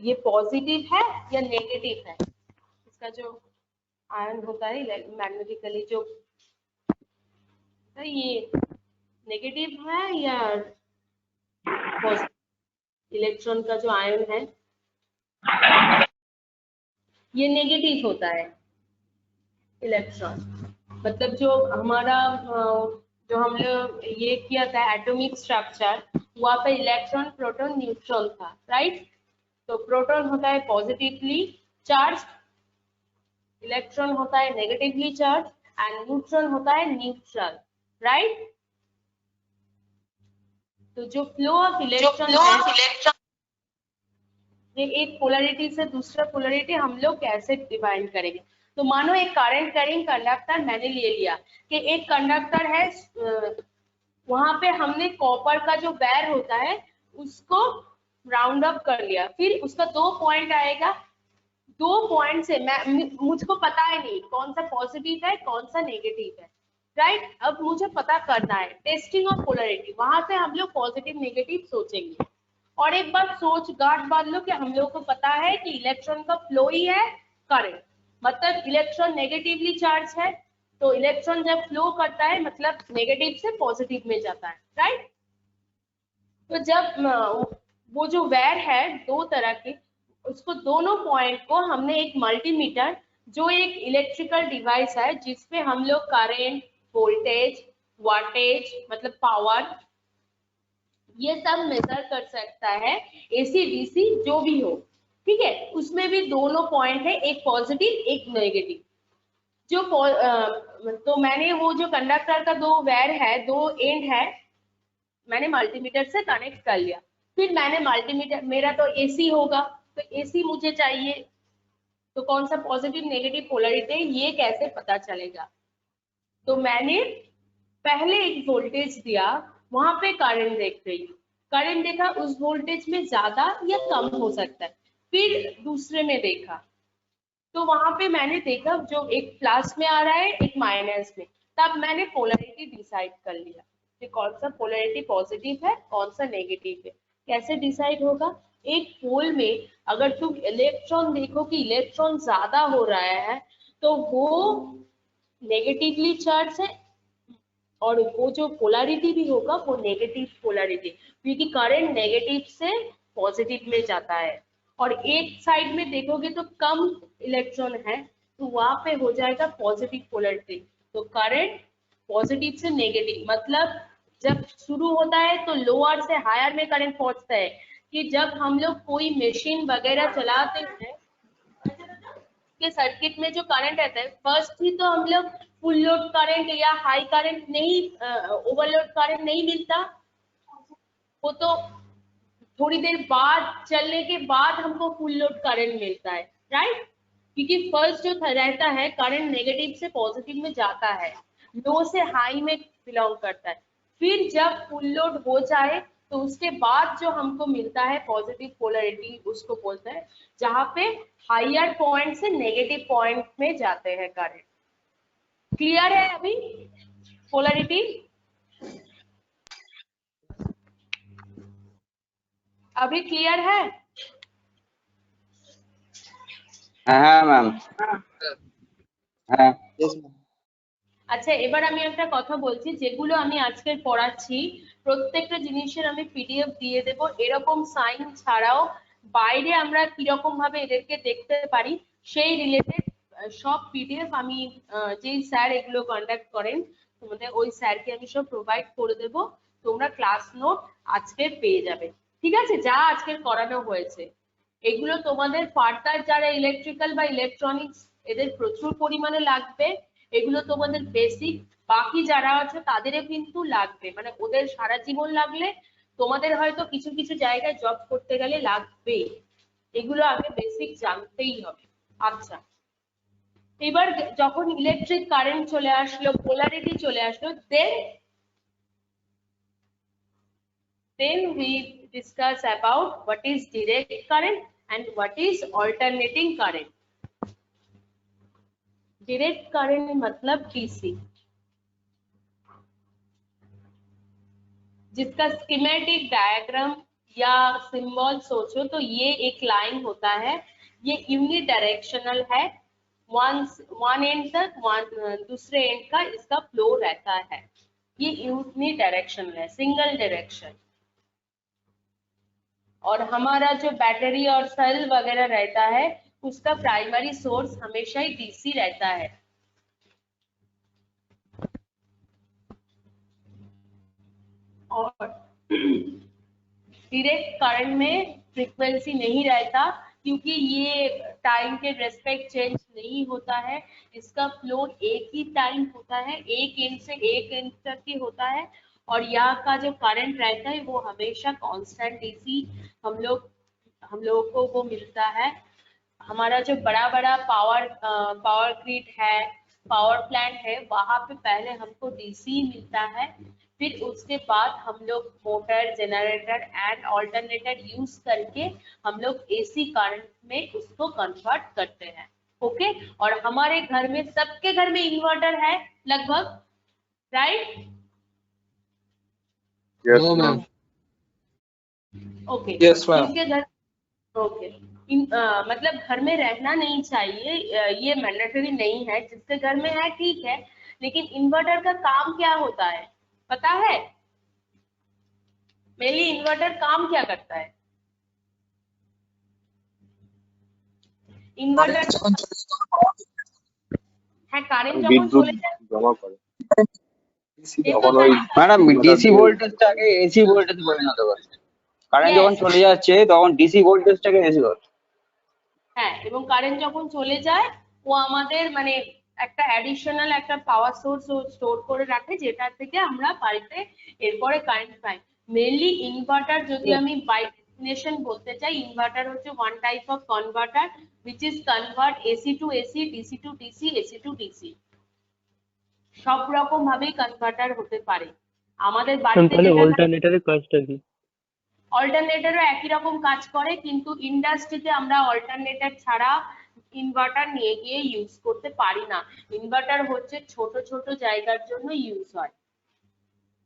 ये पॉजिटिव है या नेगेटिव है, इसका जो आयन होता है मैग्नेटिकली जो ये नेगेटिव है या पॉजिटिव। इलेक्ट्रॉन का जो आयन है ये नेगेटिव होता है। इलेक्ट्रॉन मतलब जो हमारा जो हम लोग ये किया था एटॉमिक स्ट्रक्चर, वहाँ पे इलेक्ट्रॉन प्रोटॉन न्यूट्रॉन था, राइट। तो प्रोटॉन होता है पॉजिटिवली चार्ज, इलेक्ट्रॉन होता है नेगेटिवली चार्ज, एंड न्यूट्रॉन होता है न्यूट्रल, राइट। तो जो फ्लो ऑफ इलेक्ट्रॉन ये एक पोलैरिटी से दूसरा पोलैरिटी हम लोग कैसे डिफाइन करेंगे। तो मानो एक करंट कैरिंग कंडक्टर मैंने ले लिया कि एक कंडक्टर है, वहां पे हमने कॉपर का जो वायर होता है उसको राउंड अप कर लिया, फिर उसका 2 पॉइंट आएगा, 2 पॉइंट से मुझको पता है नहीं कौन सा पॉजिटिव है कौन सा नेगेटिव है, राइट। अब मुझे पता करना है टेस्टिंग ऑफ पोलैरिटी, वहां से हम लोग पॉजिटिव नेगेटिव सोचेंगे। और एक बार सोच गांठ बांध लो कि हम लोग को पता है कि इलेक्ट्रॉन का फ्लो ही है करंट, मतलब इलेक्ट्रॉन नेगेटिवली चार्ज है, तो इलेक्ट्रॉन जब फ्लो करता है मतलब नेगेटिव से पॉजिटिव में जाता है, राइट। तो जब वो जो वायर है 2 तरह के, उसको दोनों पॉइंट को हमने एक मल्टीमीटर जो एक इलेक्ट्रिकल डिवाइस है जिसपे हम लोग करंट, वोल्टेज, वाटेज मतलब पावर ये सब मेजर कर सकता है, एसी डीसी जो भी हो, ठीक है। उसमें भी दोनों पॉइंट है, एक पॉजिटिव एक नेगेटिव। जो तो मैंने वो जो कंडक्टर का 2 वायर है 2 एंड है, मैंने मल्टीमीटर से कनेक्ट कर लिया, फिर मैंने मल्टीमीटर मेरा तो एसी होगा, तो एसी मुझे चाहिए, तो कौन सा पॉजिटिव नेगेटिव पोलैरिटी ये कैसे पता चलेगा। तो मैंने पहले एक वोल्टेज दिया, वहां पे करंट देख रही हूँ, करंट देखा उस वोल्टेज में ज्यादा या कम हो सकता है, फिर दूसरे में देखा तो वहां पे मैंने देखा जो एक प्लस में आ रहा है एक माइनस में, तब मैंने पोलैरिटी डिसाइड कर लिया कि कौन सा पोलैरिटी पॉजिटिव है कौन सा नेगेटिव है। कैसे डिसाइड होगा, एक पोल में अगर तुम इलेक्ट्रॉन देखो कि इलेक्ट्रॉन ज्यादा हो रहा है तो वो नेगेटिवली चार्ज है, और वो जो पोलैरिटी भी होगा वो नेगेटिव पोलैरिटी, क्योंकि करंट नेगेटिव से पॉजिटिव में जाता है। और एक साइड में देखोगे तो कम इलेक्ट्रॉन है तो वहां पे हो जाएगा पॉजिटिव पोलैरिटी। तो करंट पॉजिटिव से नेगेटिव मतलब जब शुरू होता है तो लोअर से हायर में करंट पहुंचता है, कि जब हम लोग कोई मशीन वगैरह चलाते हैं के सर्किट में जो करंट आता है, फर्स्ट ही तो हम लोग फुल लोड करंट या हाई करंट नहीं, ओवरलोड करंट नहीं मिलता, वो तो थोड़ी देर बाद चलने के बाद हमको फुल लोड करंट मिलता है, राइट? क्योंकि फर्स्ट जो रहता है करंट नेगेटिव से पॉजिटिव में जाता है, लो से हाई में बिलोंग करता है, फिर जब फुल लोड हो जाए तो उसके बाद जो हमको मिलता है पॉजिटिव पोलैरिटी, उसको बोलते हैं, जहाँ पे हायर पॉइंट से नेगेटिव पॉइंट में जाते हैं करंट। क्लियर है अभी पोलैरिटी? अभी क्लियर है? হ্যাঁ ম্যাম। হ্যাঁ আচ্ছা, এবার আমি একটা কথা বলছি, যেগুলো আমি আজকে পড়াচ্ছি প্রত্যেকটা জিনিসের আমি পিডিএফ দিয়ে দেব। এরকম সাইন ছাড়াও বাইরে আমরা কিরকম ভাবে এদেরকে দেখতে পারি সেই রিলেটেড সব পিডিএফ আমি যেই স্যার এগুলো কন্ডাক্ট করেন তোমাদের ওই স্যারকে আমি সব প্রোভাইড করে দেব, তোমরা ক্লাস নোট আজকে পেয়ে যাবে, ঠিক আছে? যা আজকে করানো হয়েছে এগুলো তোমাদের ফার্দার যারা ইলেকট্রিক্যাল বা ইলেকট্রনিক্স এদের প্রচুর পরিমাণে লাগবে, এগুলো তোমাদের বেসিক, বাকি যারা আছে তাদেরও কিন্তু লাগবে, মানে ওদের সারা জীবন লাগলে তোমাদের হয়তো কিছু কিছু জায়গায় জব করতে গেলে লাগবে, এগুলো আগে বেসিক জানতেই হবে। আচ্ছা, এবার যখন ইলেকট্রিক কারেন্ট চলে আসলো, পোলারিটি চলে আসলো, then we discuss about what is direct current and what is alternating current. Direct current मतलब डीसी, जिसका स्कीमेटिक डायग्राम या सिंबल सोचो तो ये एक लाइन होता है, ये यूनिडायरेक्शनल है, वन एंड तक दूसरे एंड का इसका फ्लो रहता है, ये यूनिडायरेक्शनल है, सिंगल डायरेक्शन। और हमारा जो बैटरी और सेल वगैरह रहता है उसका प्राइमरी सोर्स हमेशा ही डीसी रहता है। और डायरेक्ट करंट में फ्रीक्वेंसी नहीं रहता, क्योंकि ये टाइम के रेस्पेक्ट चेंज नहीं होता है, इसका फ्लो एक ही टाइम होता है, एक एंड से एक एंड तक ही होता है, और यहाँ का जो करंट रहता है वो हमेशा कांस्टेंट डीसी हम लोगों को वो मिलता है। हमारा जो बड़ा बड़ा पावर ग्रिड है, पावर प्लांट है, वहां पे पहले हमको डीसी मिलता है, फिर उसके बाद हम लोग motor, generator and alternator use करके हम लोग एसी करंट में उसको कन्वर्ट करते हैं। ओके, और हमारे घर में, सबके घर में इन्वर्टर है लगभग, right? Yes, No, ma'am. ma'am. Okay, Yes, ma'am. इनके घर, ओके, मतलब घर में रहना नहीं चाहिए, ये मैंडेटरी नहीं है, जिसके घर में है ठीक है, लेकिन इन्वर्टर का काम क्या होता है पता है? मेनली इन्वर्टर काम क्या करता है? इन्वर्टर হ্যাঁ, কারেন্ট যখন বিদ্যুৎ চলে যায় জমা করে তখন ওই ম্যাডাম ডিসি ভোল্টেজটাকে এসি ভোল্টেজে পরিণত করে, কারেন্ট যখন চলে যাচ্ছে তখন ডিসি ভোল্টেজটাকে এসি করে। হ্যাঁ, এবং কারেন্ট যখন চলে যায় ও আমাদের মানে একটা অ্যাডিশনাল একটা পাওয়ার সোর্স স্টোর করে রাখে, যেটা থেকে আমরা বাড়িতে এরপরে কারেন্ট পাই। মেনলি ইনভার্টার যদি আমি বাই ডেফিনেশন বলতে চাই, ইনভার্টার হচ্ছে one type of converter which is convert AC to AC, DC to DC, AC to DC, সব রকম ভাবেই কনভার্টার হতে পারে আমাদের বাড়িতে। তাহলে অল্টারনেটরের কাজটা কি? অল্টারনেটরও একই রকম কাজ করে, কিন্তু ইন্ডাস্ট্রিতে আমরা অল্টারনেটর ছাড়া ইনভার্টার নিয়ে গিয়ে ইউজ করতে পারি না। ইনভার্টার হচ্ছে ছোট ছোট জায়গার জন্য ইউজ হয়।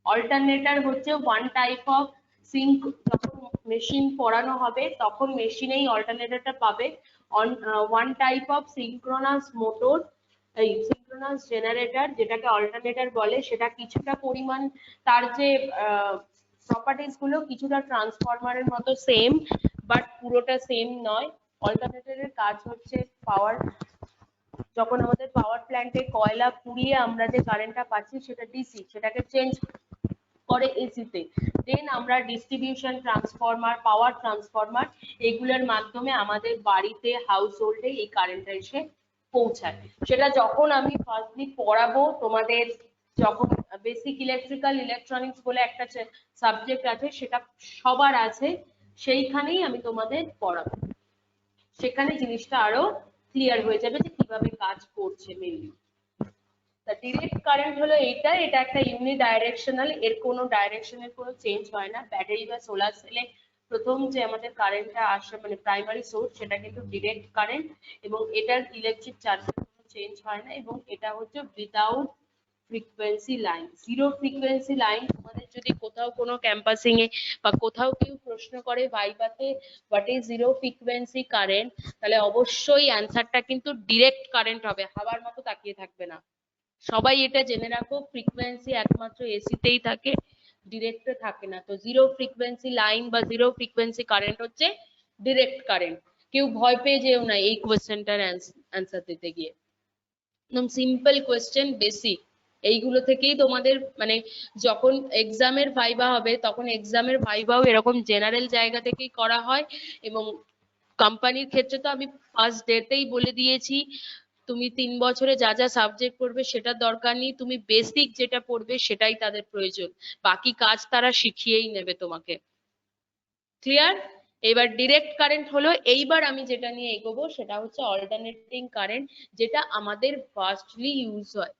অল্টারনেটর হচ্ছে ওয়ান টাইপ অফ সিঙ্ক, যখন মেশিন পড়ানো হবে তখন মেশিনেই অল্টারনেটরটা পাবে। One type of synchronous motor, এই সিঙ্ক্রোনাস জেনারেটর যেটাকে অল্টারনেটর বলে, সেটা কিছুটা পরিমাণ তার যে প্রপার্টিজ গুলো কিছুটা ট্রান্সফরমারের মতো সেম, বাট পুরোটা সেম নয়। অল্টারনেটরের কাজ হচ্ছে পাওয়ার, যখন আমাদের পাওয়ার প্ল্যান্টে কয়লা পুড়িয়ে আমরা যে কারেন্টটা পাচ্ছি সেটা ডিসি, সেটাকে চেঞ্জ করে এসিতে, দেন আমরা ডিস্ট্রিবিউশন ট্রান্সফরমার, পাওয়ার ট্রান্সফরমার, এগুলোর মাধ্যমে আমাদের বাড়িতে হাউস হোল্ডে এই কারেন্টটা এসে পৌঁছায়। সেটা যখন আমি ফার্স্টলি পড়াবো তোমাদের, যখন বেসিক ইলেকট্রিক্যাল ইলেকট্রনিক্স বলে একটা সাবজেক্ট আছে, সেটা সবার আছে, সেইখানেই আমি তোমাদের পড়াবো। সেখানে জিনিসটা আরো ক্লিয়ার হয়ে যাবে যে কিভাবে কাজ করছে মেইনলি। ডিরেক্ট কারেন্ট হলো এইটা, এটা একটা ইউনিডাইরেকশনাল, এর কোনো ডাইরেকশনের কোনো চেঞ্জ হয় না। ব্যাটারি বা সোলার সেলে প্রথম যে আমাদের কারেন্টটা আসে মানে প্রাইমারি সোর্স, সেটা কিন্তু ডিরেক্ট কারেন্ট, এবং এটার ইলেকট্রিক চার্জের কোনো চেঞ্জ হয় না, এবং এটা হচ্ছে without frequency line, zero frequency line. তোমাদের যদি কোথাও কোনো ক্যাম্পাসিং এ বা কোথাও কেউ প্রশ্ন করে ভাইভাতে what is zero frequency current, তাহলে অবশ্যই অ্যান্সারটা কিন্তু ডিরেক্ট কারেন্ট হবে, হাওয়ার মতো তাকিয়ে থাকবে না। সবাই এটা জেনে রাখো, ফ্রিকোয়েন্সি একমাত্র এসিতেই থাকে, ডিরেক্টে থাকে না। তো জিরো ফ্রিকোয়েন্সি লাইন বা জিরো ফ্রিকোয়েন্সি কারেন্ট হচ্ছে ডিরেক্ট কারেন্ট। কেউ ভয় পেয়ে যেও না এই কোয়েশ্চেনটার অ্যান্সার দিতে গিয়ে, একদম সিম্পল কোয়েশ্চেন, বেসিক। এইগুলো থেকেই তোমাদের মানে যখন এক্সামের ভাইবা হবে, তখন এক্সামের ভাইবাও এরকম জেনারেল জায়গা থেকেই করা হয়। এবং কোম্পানির ক্ষেত্রে তো আমি ফার্স্ট ডেতেই বলে দিয়েছি, তুমি 3 বছরে যা যা সাবজেক্ট পড়বে সেটার দরকার নেই, তুমি বেসিক যেটা পড়বে সেটাই তাদের প্রয়োজন, বাকি কাজ তারা শিখিয়েই নেবে তোমাকে। ক্লিয়ার? এবার ডিরেক্ট কারেন্ট হলো, এইবার আমি যেটা নিয়ে এগোবো সেটা হচ্ছে অল্টারনেটিং কারেন্ট, যেটা আমাদের ফার্স্টলি ইউজ হয়।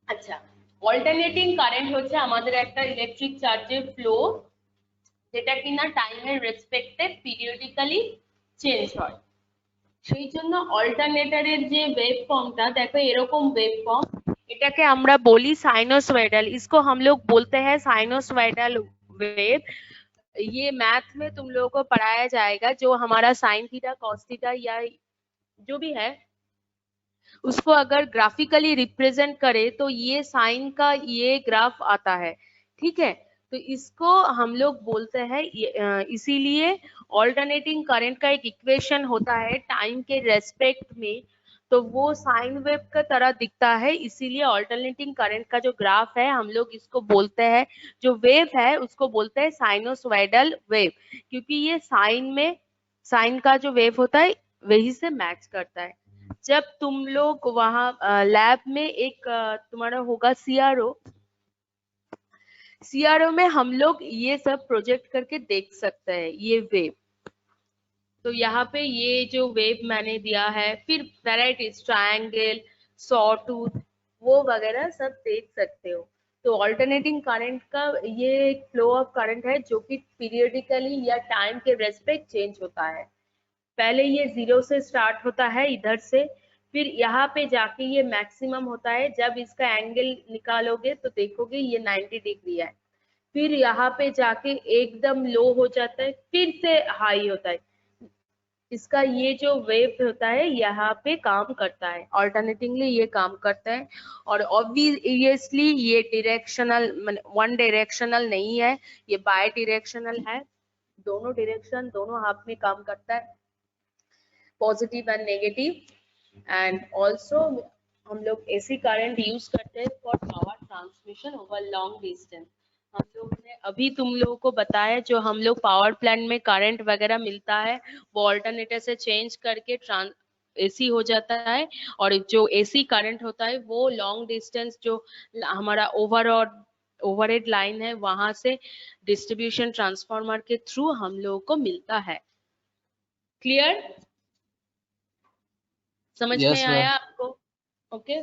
আচ্ছা, অল্টারনেটিং কারেন্ট হচ্ছে আমাদের একটা ইলেকট্রিক চার্জের ফ্লো, যেটা কিনা টাইমের রেসপেক্টে পিরিয়ডিক্যালি চেঞ্জ হয়। সেই জন্য অল্টারনেটরের যে वेव फॉर्मটা দেখো এরকম वेव फॉर्म, এটাকে আমরা বলি साइनोसॉइडल, इसको हम लोग बोलते हैं साइनोसॉइडल वेव। ये मैथ में तुम लोगों को पढ़ाया जाएगा, जो हमारा साइन थीटा कॉस थीटा या जो भी है उसको अगर ग्राफिकली रिप्रेजेंट करे तो ये साइन का ये ग्राफ आता है, ठीक है। तो इसको हम लोग बोलते हैं इसीलिए ऑल्टरनेटिंग करंट का एक इक्वेशन होता है टाइम के रेस्पेक्ट में, तो वो साइन वेव का तरह दिखता है, इसीलिए ऑल्टरनेटिंग करंट का जो ग्राफ है हम लोग इसको बोलते हैं, जो वेव है उसको बोलते हैं साइनोसॉइडल वेव, क्योंकि ये साइन में साइन का जो वेव होता है वही से मैच करता है। जब तुम लोग वहां लैब में एक तुम्हारा होगा सीआरओ में हम लोग ये सब प्रोजेक्ट करके देख सकते हैं ये वेव। तो यहाँ पे ये जो वेव मैंने दिया है, फिर वेराइटीज ट्रायंगल सॉटूथ वो वगैरह सब देख सकते हो। तो ऑल्टरनेटिंग करंट का ये एक फ्लो ऑफ करंट है जो कि पीरियडिकली या टाइम के रेस्पेक्ट चेंज होता है। पहले ये 0 से स्टार्ट होता है इधर से, फिर यहाँ पे जाके ये मैक्सिमम होता है, जब इसका एंगल निकालोगे तो देखोगे ये 90 डिग्री है, फिर यहाँ पे जाके एकदम लो हो जाता है, फिर से हाई होता है। इसका ये जो वेव होता है यहाँ पे काम करता है, ऑल्टरनेटिंगली ये काम करता है। और ऑब्वियसली ये डायरेक्शनल वन डायरेक्शनल नहीं है, ये बाय डायरेक्शनल है, दोनों डायरेक्शन दोनों हाथ में काम करता है, positive and negative. And also हम लोग एसी करंट यूज करते हैं for power transmission over long distance. हम लोग ने अभी तुम लोगों को बताया, जो हम लोग पावर प्लांट में करंट वगैरह मिलता है वो ऑल्टरनेटर से चेंज करके एसी हो जाता है, और जो एसी करंट होता है वो लॉन्ग डिस्टेंस जो हमारा ओवरहेड लाइन है वहां से डिस्ट्रीब्यूशन ट्रांसफार्मर के थ्रू हम लोगों को मिलता है। क्लियर? समझ Yes, में ma'am. आया आपको? ओके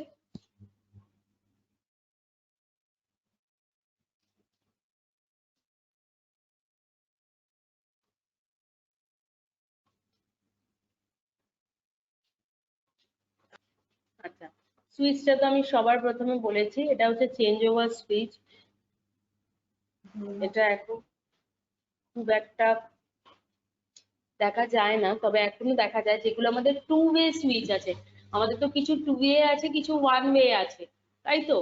আচ্ছা, সুইচটা তো আমি সবার প্রথমে বলেছি, এটা হচ্ছে চেঞ্জ ওভার সুইচ। এটা এখন খুব একটা দেখা যায় না, তবে এখনো দেখা যায়, যেগুলো আমাদের টু ওয়ে সুইচ আছে, আমাদের তো কিছু টু ওয়ে আছে কিছু ওয়ান ওয়ে আছে, তাই তো।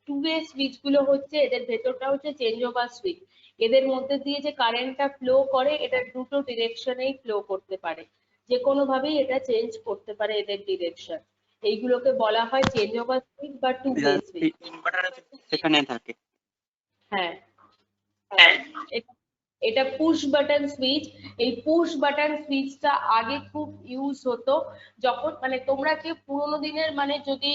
টু ওয়ে সুইচ গুলো হচ্ছে, এদের ভেতরটা হচ্ছে চেঞ্জ ওভার সুইচ, এদের মধ্যে দিয়ে যে কারেন্টটা ফ্লো করে এটা দুটো ডিরেকশনেই ফ্লো করতে পারে, যে কোনো ভাবেই এটা চেঞ্জ করতে পারে এদের ডিরেকশন। এইগুলোকে বলা হয় চেঞ্জ ওভার সুইচ বা টু ফেজ সুইচ। ইনভার্টার সেখানে থাকে। হ্যাঁ, এটা পুশ বাটন সুইচ। এই পুশ বাটন সুইচটা আগে খুব ইউজ হতো যখন মানে তোমরা কি পুরোনো দিনের মানে যদি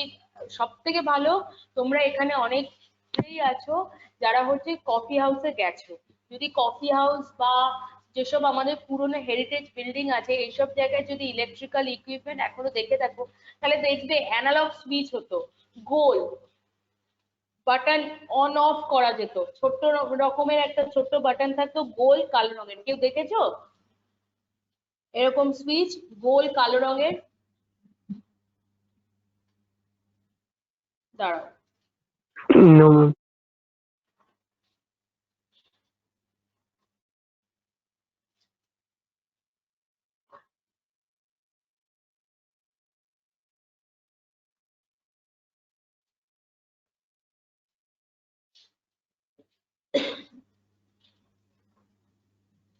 সব থেকে ভালো তোমরা এখানে অনেকেই আছো যারা হচ্ছে কফি হাউসে গেছো। যদি কফি হাউস বা যেসব আমাদের পুরোনো হেরিটেজ বিল্ডিং আছে এইসব জায়গায় যদি ইলেকট্রিক্যাল ইকুইপমেন্ট এখনো দেখে থাকো তাহলে দেখবে অ্যানালগ সুইচ হতো, গোল বাটন অন অফ করা যেত, ছোট্ট রকমের একটা ছোট্ট বাটন থাকতো গোল কালো রঙের। কেউ দেখেছো এরকম সুইচ গোল কালো রঙের? দাঁড়াও, No, ma'am.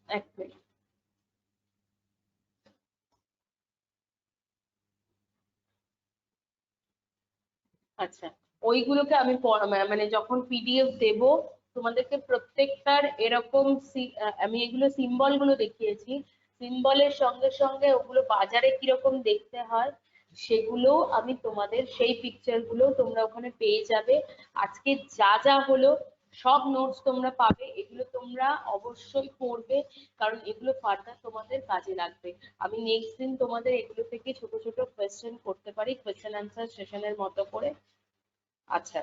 এক মিনিট। আচ্ছা, ওইগুলোকে আমি মানে যখন পিডিএফ দেব তোমাদেরকে প্রত্যেকটার এরকম আমি এগুলো সিম্বল গুলো দেখিয়েছি, সিম্বলের সঙ্গে সঙ্গে ওগুলো বাজারে কিরকম দেখতে হয় সেগুলো আমি তোমাদের সেই পিকচার গুলো তোমরা ওখানে পেয়ে যাবে। আজকে যা যা হলো সব নোটস তোমরা পাবে, এগুলো তোমরা অবশ্যই পড়বে কারণ এগুলো ফার্দার তোমাদের কাজে লাগবে। আমি নেক্সট দিন তোমাদের এগুলো থেকে ছোট ছোট কোয়েশ্চেন করতে পারি, কোয়েশ্চেন অ্যান্সার সেশনের মতো করে। আচ্ছা,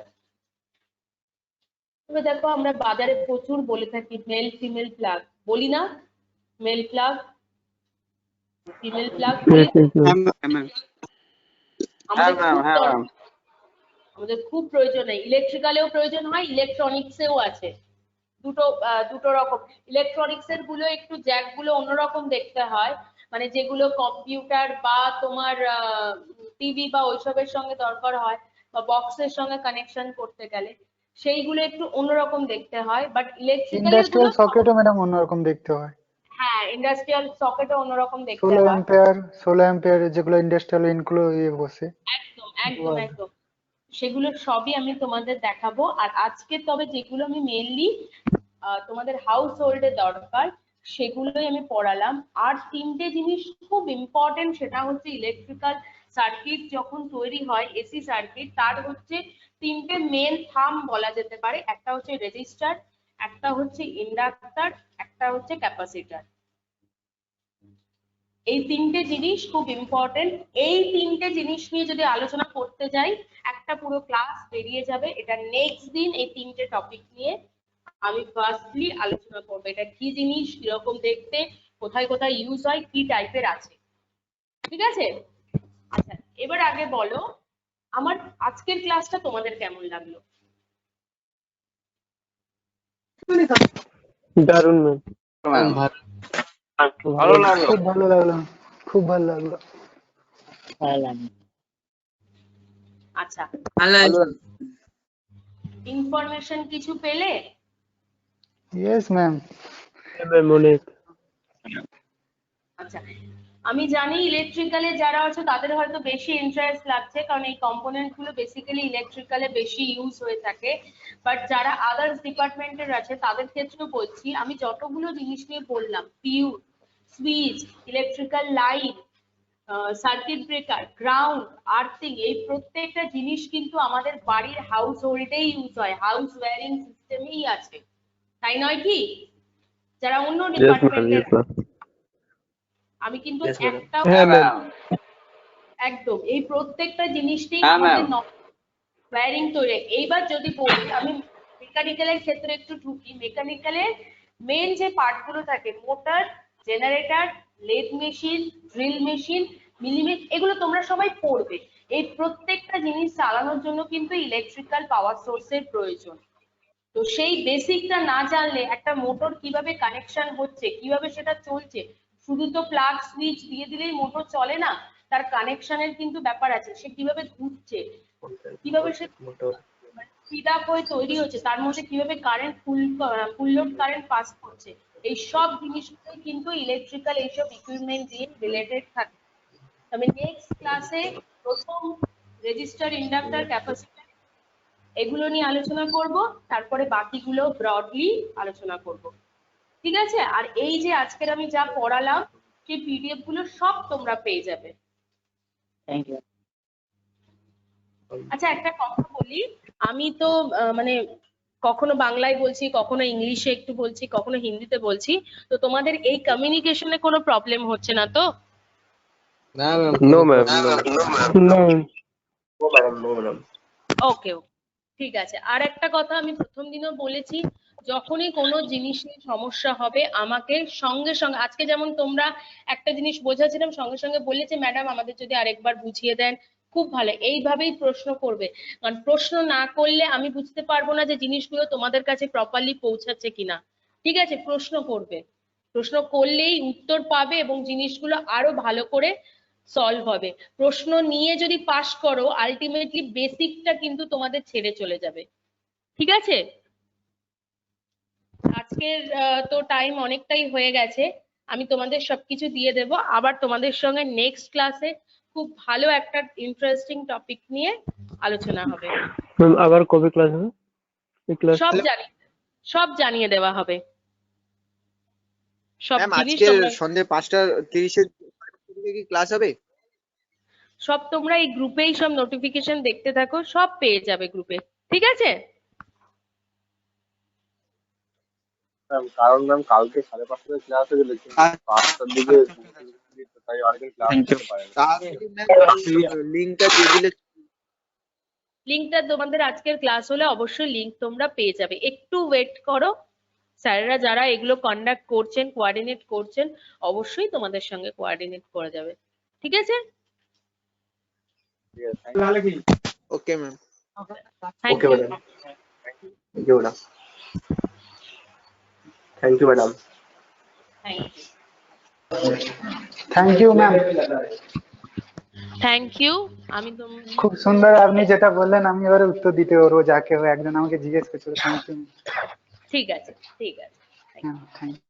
তবে দেখো আমরা বাজারে প্রচুর বলে থাকি মেল ফিমেল প্লাগ, বলি না? মেল প্লাগ ফিমেল প্লাগ বলি, Yes, yes, ma'am. আমাদের খুব প্রয়োজন হয়, ইলেকট্রিক্যালেও প্রয়োজন হয়, ইলেকট্রনিক্সেও আছে। দুটো রকম। ইলেকট্রনিক্স এর গুলো একটু জ্যাক গুলো অন্যরকম দেখতে হয়, মানে যেগুলো কম্পিউটার বা তোমার টিভি বা ওইসবের সঙ্গে দরকার হয় বা বক্সের সঙ্গে কানেকশন করতে গেলে সেইগুলো একটু অন্যরকম দেখতে হয়, বাট ইলেকট্রিক্যাল এর গুলো ইন্ডাস্ট্রিয়াল সকেটও ম্যাডাম অন্যরকম দেখতে হয়। হ্যাঁ, ইন্ডাস্ট্রিয়াল সকেটও অন্যরকম দেখতে 16 হয়। অ্যাম্পিয়ার যেগুলো ইন্ডাস্ট্রিয়াল ইনগুলো বসে। একদম একদম একদম, সেগুলো সবই আমি তোমাদের দেখাবো। আর আজকে তবে যেগুলো আমি মেইনলি তোমাদের হাউস হোল্ডে দরকার সেগুলোই আমি পড়ালাম। আর তিনটে জিনিস খুব ইম্পর্টেন্ট, সেটা হচ্ছে ইলেকট্রিক্যাল সার্কিট যখন তৈরি হয় এসি সার্কিট, তার হচ্ছে তিনটে মেন থাম্ব বলা যেতে পারে। একটা হচ্ছে রেজিস্টার, একটা হচ্ছে ইন্ডাক্টর, একটা হচ্ছে ক্যাপাসিটর। এই তিনটে জিনিস খুব ইম্পর্টেন্ট। এই তিনটে জিনিস নিয়ে যদি আলোচনা করতে যাই একটা পুরো ক্লাস বেরিয়ে যাবে। এটা নেক্সট দিন এই তিনটে টপিক নিয়ে আমি ফার্স্টলি আলোচনা করবো, এটা কি জিনিস, কিরকম দেখতে, কোথায় কোথায় ইউজ হয়, কি টাইপের আছে, ঠিক আছে? আচ্ছা, এবার আগে বলো আমার আজকের ক্লাসটা তোমাদের কেমন লাগলো? দারুণ, ম্যাম। ভালো লাগলো। খুব ভালো লাগলো, খুব ভালো লাগলো। আচ্ছা, ইনফরমেশন কিছু পেলে? Yes ma'am. ম্যাম অনেক। আচ্ছা, আমি জানি ইলেকট্রিক্যালে যারা আছে তাদের হয়তো বেশি ইন্টারেস্ট লাগছে কারণ এই কম্পোনেন্ট গুলো বেসিক্যালি ইলেকট্রিক্যালে বেশি ইউজ হয়ে থাকে। বাট যারা আদার্স ডিপার্টমেন্টের আছে তাদের ক্ষেত্রেও বলছি, আমি যতগুলো জিনিস নিয়ে বললাম, fuse, switch, electrical line, circuit breaker, ground, earthing, এই প্রত্যেকটা জিনিস কিন্তু আমাদের বাড়ির হাউস হোল্ডেই ইউজ হয়, হাউস ওয়্যারিং সিস্টেমেই আছে, তাই নয় কি? যারা অন্য Yes, ma'am. ডিপার্টমেন্টের, Yes, ma'am. আমি কিন্তু Yes, madam. একটাও হ্যাঁ, ম্যাম। একদম এই প্রত্যেকটা জিনিসটাই হ্যাঁ, আমাদের ma'am. ওয়্যারিং তৈরি। এইবার যদি বলি আমি মেকানিক্যালের ক্ষেত্রে একটু ঢুকি, মেকানিক্যালের মেন যে পার্টগুলো থাকে motor, generator, lathe machine, drill machine, মিলিমিট, এগুলো তোমরা সবাই পড়বে। এই প্রত্যেকটা জিনিস চালানোর জন্য কিন্তু ইলেকট্রিক্যাল পাওয়ার সোর্সের প্রয়োজন। তো সেই বেসিকটা না জানলে একটা মোটর কিভাবে কানেকশন হচ্ছে, কিভাবে সেটা চলছে, শুধু তো প্লাগ সুইচ দিয়ে দিলেই মোটর চলে না, তার কানেকশনের কিন্তু ব্যাপার আছে, সে কিভাবে ঘুরছে, কিভাবে সে স্পিড আপ হয়ে তৈরি হচ্ছে, তার মধ্যে কিভাবে current full load current pass করছে, এই সব জিনিসগুলোই কিন্তু ইলেকট্রিক্যাল এইসব ইকুইপমেন্ট দিয়ে রিলেটেড থাকে। আমি নেক্সট ক্লাসে প্রথম রেজিস্টার, ইন্ডাক্টর, ক্যাপাসিটর এগুলো নিয়ে আলোচনা করব, তারপরে বাকিগুলো ব্রডলি আলোচনা করব। ঠিক আছে? আর এই যে আজকের আমি যা পড়ালাম সেই পিডিএফ গুলো সব তোমরা পেয়ে যাবে। Thank you. আচ্ছা একটা কথা বলি, আমি তো মানে কখনো বাংলায় বলছি, কখনো ইংলিশে একটু বলছি, কখনো হিন্দিতে বলছি, তো তোমাদের এই কমিউনিকেশনে কোনো প্রবলেম হচ্ছে না তো? না ম্যাম, No, ma'am. No, না ওকে, ঠিক আছে। আর একটা কথা আমি প্রথম দিনও বলেছি, যখনই কোনো জিনিসের সমস্যা হবে আমাকে সঙ্গে সঙ্গে, আজকে যেমন তোমরা একটা জিনিস বোঝাচ্ছিলাম সঙ্গে সঙ্গে বলেছে ম্যাডাম আমাদের যদি আরেকবার বুঝিয়ে দেন খুব ভালো, এইভাবেই প্রশ্ন করবে, কারণ প্রশ্ন না করলে আমি বুঝতে পারবো না যে জিনিসগুলো তোমাদের কাছে প্রপারলি পৌঁছাচ্ছে কিনা। ঠিক আছে? প্রশ্ন করবে, প্রশ্ন করলেই উত্তর পাবে এবং জিনিসগুলো আরো ভালো করে সলভ হবে। প্রশ্ন নিয়ে যদি পাস করো আলটিমেটলি বেসিকটা কিন্তু তোমাদের ছেড়ে চলে যাবে। ঠিক আছে? আজকের তো টাইম অনেকটাই হয়ে গেছে, আমি তোমাদের সবকিছু দিয়ে দেব, আবার তোমাদের সঙ্গে নেক্সট ক্লাসে খুব ভালো একটা ইন্টারেস্টিং টপিক নিয়ে আলোচনা হবে। ম্যাম আবার কবে ক্লাস হবে? এই ক্লাস সব জানিয়ে দেওয়া হবে, সব ম্যাম জিনিস আজকে তোমরা সন্ধ্যে 5:30 থেকে কি ক্লাস হবে? সব তোমরা এই গ্রুপেই সব নোটিফিকেশন দেখতে থাকো, সব পেয়ে যাবে গ্রুপে। ঠিক আছে? কারণ ম্যাম কালকে 5:30 ক্লাস আছে, কিন্তু 5টার দিকে তাই অনেকদিন ক্লাস করতে পারে না। তাড়াতাড়ি ম্যাম লিংকটা দিয়ে দিলে। লিঙ্কটা তোমাদের আজকের ক্লাস হলে অবশ্যই লিঙ্ক তোমরা পেয়ে যাবে, একটু ওয়েট করো, স্যাররা যারা এগুলো কন্ডাক্ট করছেন, কোঅর্ডিনেট করছেন, অবশ্যই তোমাদের সঙ্গে কোঅর্ডিনেট করে যাবে। ঠিক আছে? ঠিক আছে, thank you. Okay ma'am. Thank you. Thank you, madam. Thank you, madam. Thank you ma'am. Thank you. আমি খুব সুন্দর আপনি যেটা বললেন, আমি এবারে উত্তর দিতে পারবো, যাকে একজন আমাকে জিজ্ঞেস করছিল। Thank you. ঠিক আছে, ঠিক আছে। Thank you.